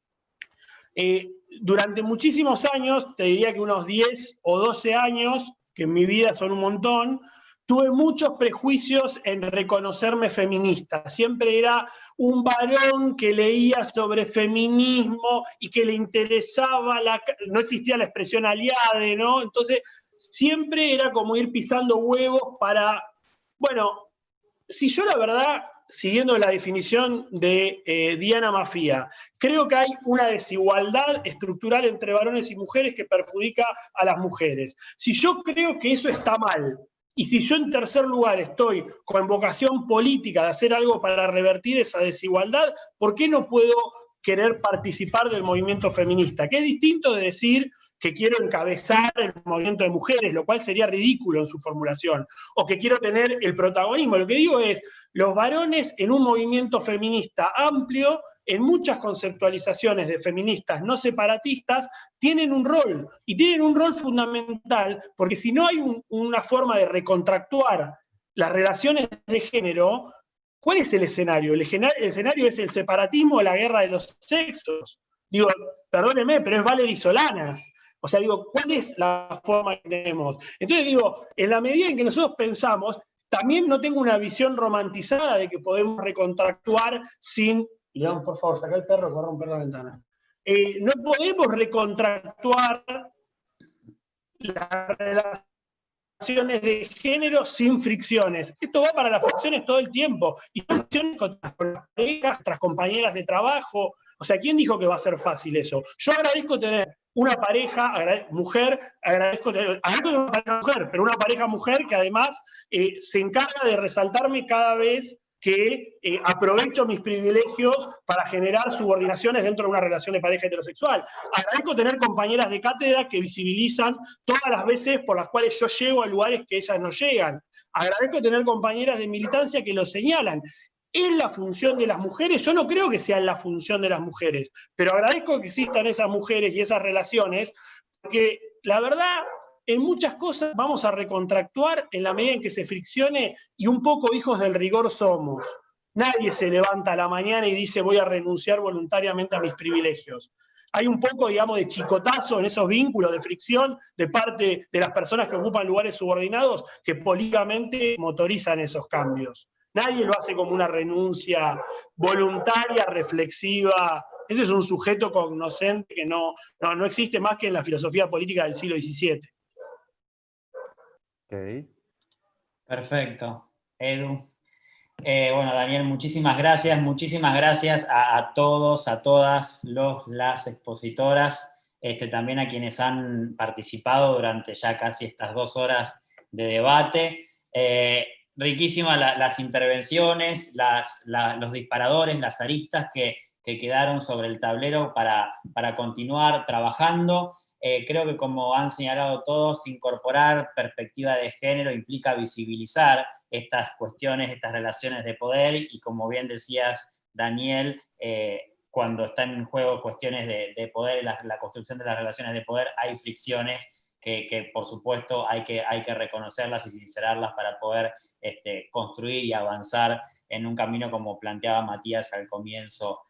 durante muchísimos años, te diría que unos 10 o 12 años, que en mi vida son un montón, tuve muchos prejuicios en reconocerme feminista. Siempre era un varón que leía sobre feminismo y que le interesaba, no existía la expresión aliade, ¿no? Entonces, siempre era como ir pisando huevos para, bueno, si yo la verdad, siguiendo la definición de Diana Mafia, creo que hay una desigualdad estructural entre varones y mujeres que perjudica a las mujeres. Si yo creo que eso está mal, y si yo en tercer lugar estoy con vocación política de hacer algo para revertir esa desigualdad, ¿por qué no puedo querer participar del movimiento feminista? Que es distinto de decir que quiero encabezar el movimiento de mujeres, lo cual sería ridículo en su formulación, o que quiero tener el protagonismo. Lo que digo es, los varones en un movimiento feminista amplio, en muchas conceptualizaciones de feministas no separatistas, tienen un rol, y tienen un rol fundamental, porque si no hay una forma de recontractuar las relaciones de género, ¿cuál es el escenario? El escenario es el separatismo o la guerra de los sexos. Digo, perdóneme, pero es Valery Solanas. O sea, digo, ¿cuál es la forma que tenemos? Entonces digo, en la medida en que nosotros pensamos, también no tengo una visión romantizada de que podemos recontractuar sin... León, por favor, saca el perro que va a romper la ventana. No podemos recontractuar las relaciones de género sin fricciones. Esto va para las fricciones todo el tiempo. Y fricciones con las parejas, nuestras compañeras de trabajo. O sea, ¿quién dijo que va a ser fácil eso? Yo agradezco tener una pareja mujer, agradezco tener una pareja mujer, pero una pareja mujer que además se encarga de resaltarme cada vez que aprovecho mis privilegios para generar subordinaciones dentro de una relación de pareja heterosexual. Agradezco tener compañeras de cátedra que visibilizan todas las veces por las cuales yo llego a lugares que ellas no llegan. Agradezco tener compañeras de militancia que lo señalan. ¿Es la función de las mujeres? Yo no creo que sea la función de las mujeres, pero agradezco que existan esas mujeres y esas relaciones, porque la verdad, en muchas cosas vamos a recontractuar en la medida en que se friccione y un poco hijos del rigor somos. Nadie se levanta a la mañana y dice voy a renunciar voluntariamente a mis privilegios. Hay un poco, digamos, de chicotazo en esos vínculos de fricción de parte de las personas que ocupan lugares subordinados que políticamente motorizan esos cambios. Nadie lo hace como una renuncia voluntaria, reflexiva. Ese es un sujeto cognoscente que no existe más que en la filosofía política del siglo XVII. Ok. Perfecto. Edu. Bueno, Daniel, muchísimas gracias a todos, a todas las expositoras, también a quienes han participado durante ya casi estas 2 horas de debate. Riquísimas las intervenciones, los disparadores, las aristas que quedaron sobre el tablero para continuar trabajando. Creo que, como han señalado todos, incorporar perspectiva de género implica visibilizar estas cuestiones, estas relaciones de poder, y como bien decías, Daniel, cuando están en juego cuestiones de poder, la construcción de las relaciones de poder, hay fricciones que por supuesto hay que reconocerlas y sincerarlas para poder construir y avanzar en un camino, como planteaba Matías al comienzo,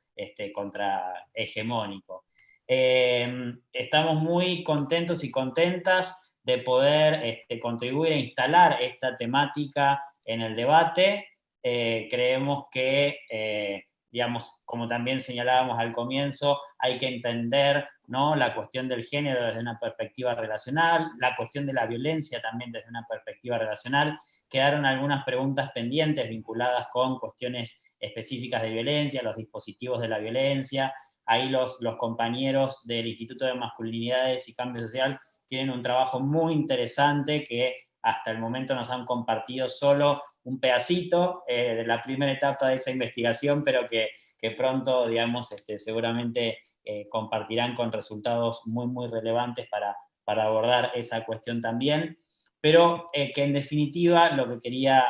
contrahegemónico. Estamos muy contentos y contentas de poder contribuir a instalar esta temática en el debate. Creemos que, digamos, como también señalábamos al comienzo, hay que entender, ¿no?, la cuestión del género desde una perspectiva relacional, la cuestión de la violencia también desde una perspectiva relacional. Quedaron algunas preguntas pendientes vinculadas con cuestiones específicas de violencia, los dispositivos de la violencia. Ahí los compañeros del Instituto de Masculinidades y Cambio Social tienen un trabajo muy interesante que hasta el momento nos han compartido solo un pedacito de la primera etapa de esa investigación, pero que pronto, digamos, seguramente compartirán con resultados muy, muy relevantes para abordar esa cuestión también. Pero que en definitiva lo que quería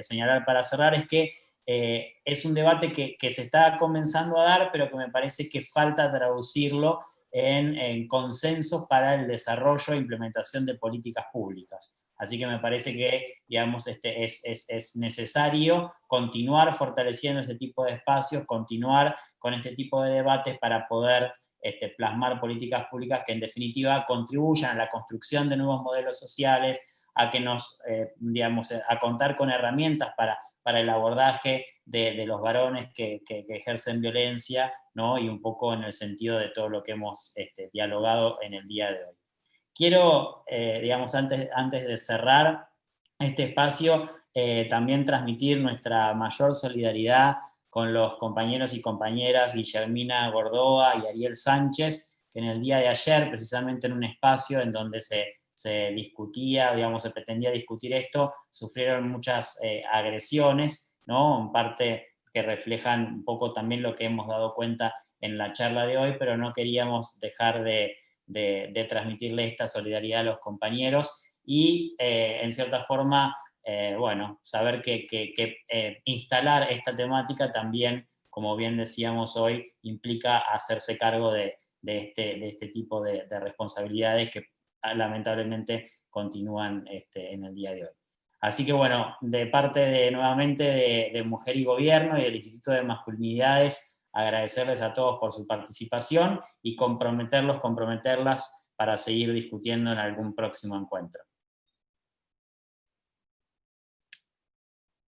señalar para cerrar es que es un debate que se está comenzando a dar, pero que me parece que falta traducirlo en consensos para el desarrollo e implementación de políticas públicas. Así que me parece que, digamos, es necesario continuar fortaleciendo ese tipo de espacios, continuar con este tipo de debates para poder plasmar políticas públicas que en definitiva contribuyan a la construcción de nuevos modelos sociales, a que nos, digamos, a contar con herramientas para el abordaje de los varones que ejercen violencia, ¿no? Y un poco en el sentido de todo lo que hemos dialogado en el día de hoy. Quiero, digamos, antes de cerrar este espacio, también transmitir nuestra mayor solidaridad con los compañeros y compañeras Guillermina Gordoa y Ariel Sánchez, que en el día de ayer, precisamente en un espacio en donde se discutía, digamos, se pretendía discutir esto, sufrieron muchas agresiones, ¿no? En parte que reflejan un poco también lo que hemos dado cuenta en la charla de hoy, pero no queríamos dejar de transmitirle esta solidaridad a los compañeros y, en cierta forma, bueno, saber que instalar esta temática también, como bien decíamos hoy, implica hacerse cargo de este tipo de responsabilidades que lamentablemente continúan en el día de hoy. Así que bueno, de parte nuevamente de Mujer y Gobierno y del Instituto de Masculinidades, agradecerles a todos por su participación y comprometerlas para seguir discutiendo en algún próximo encuentro.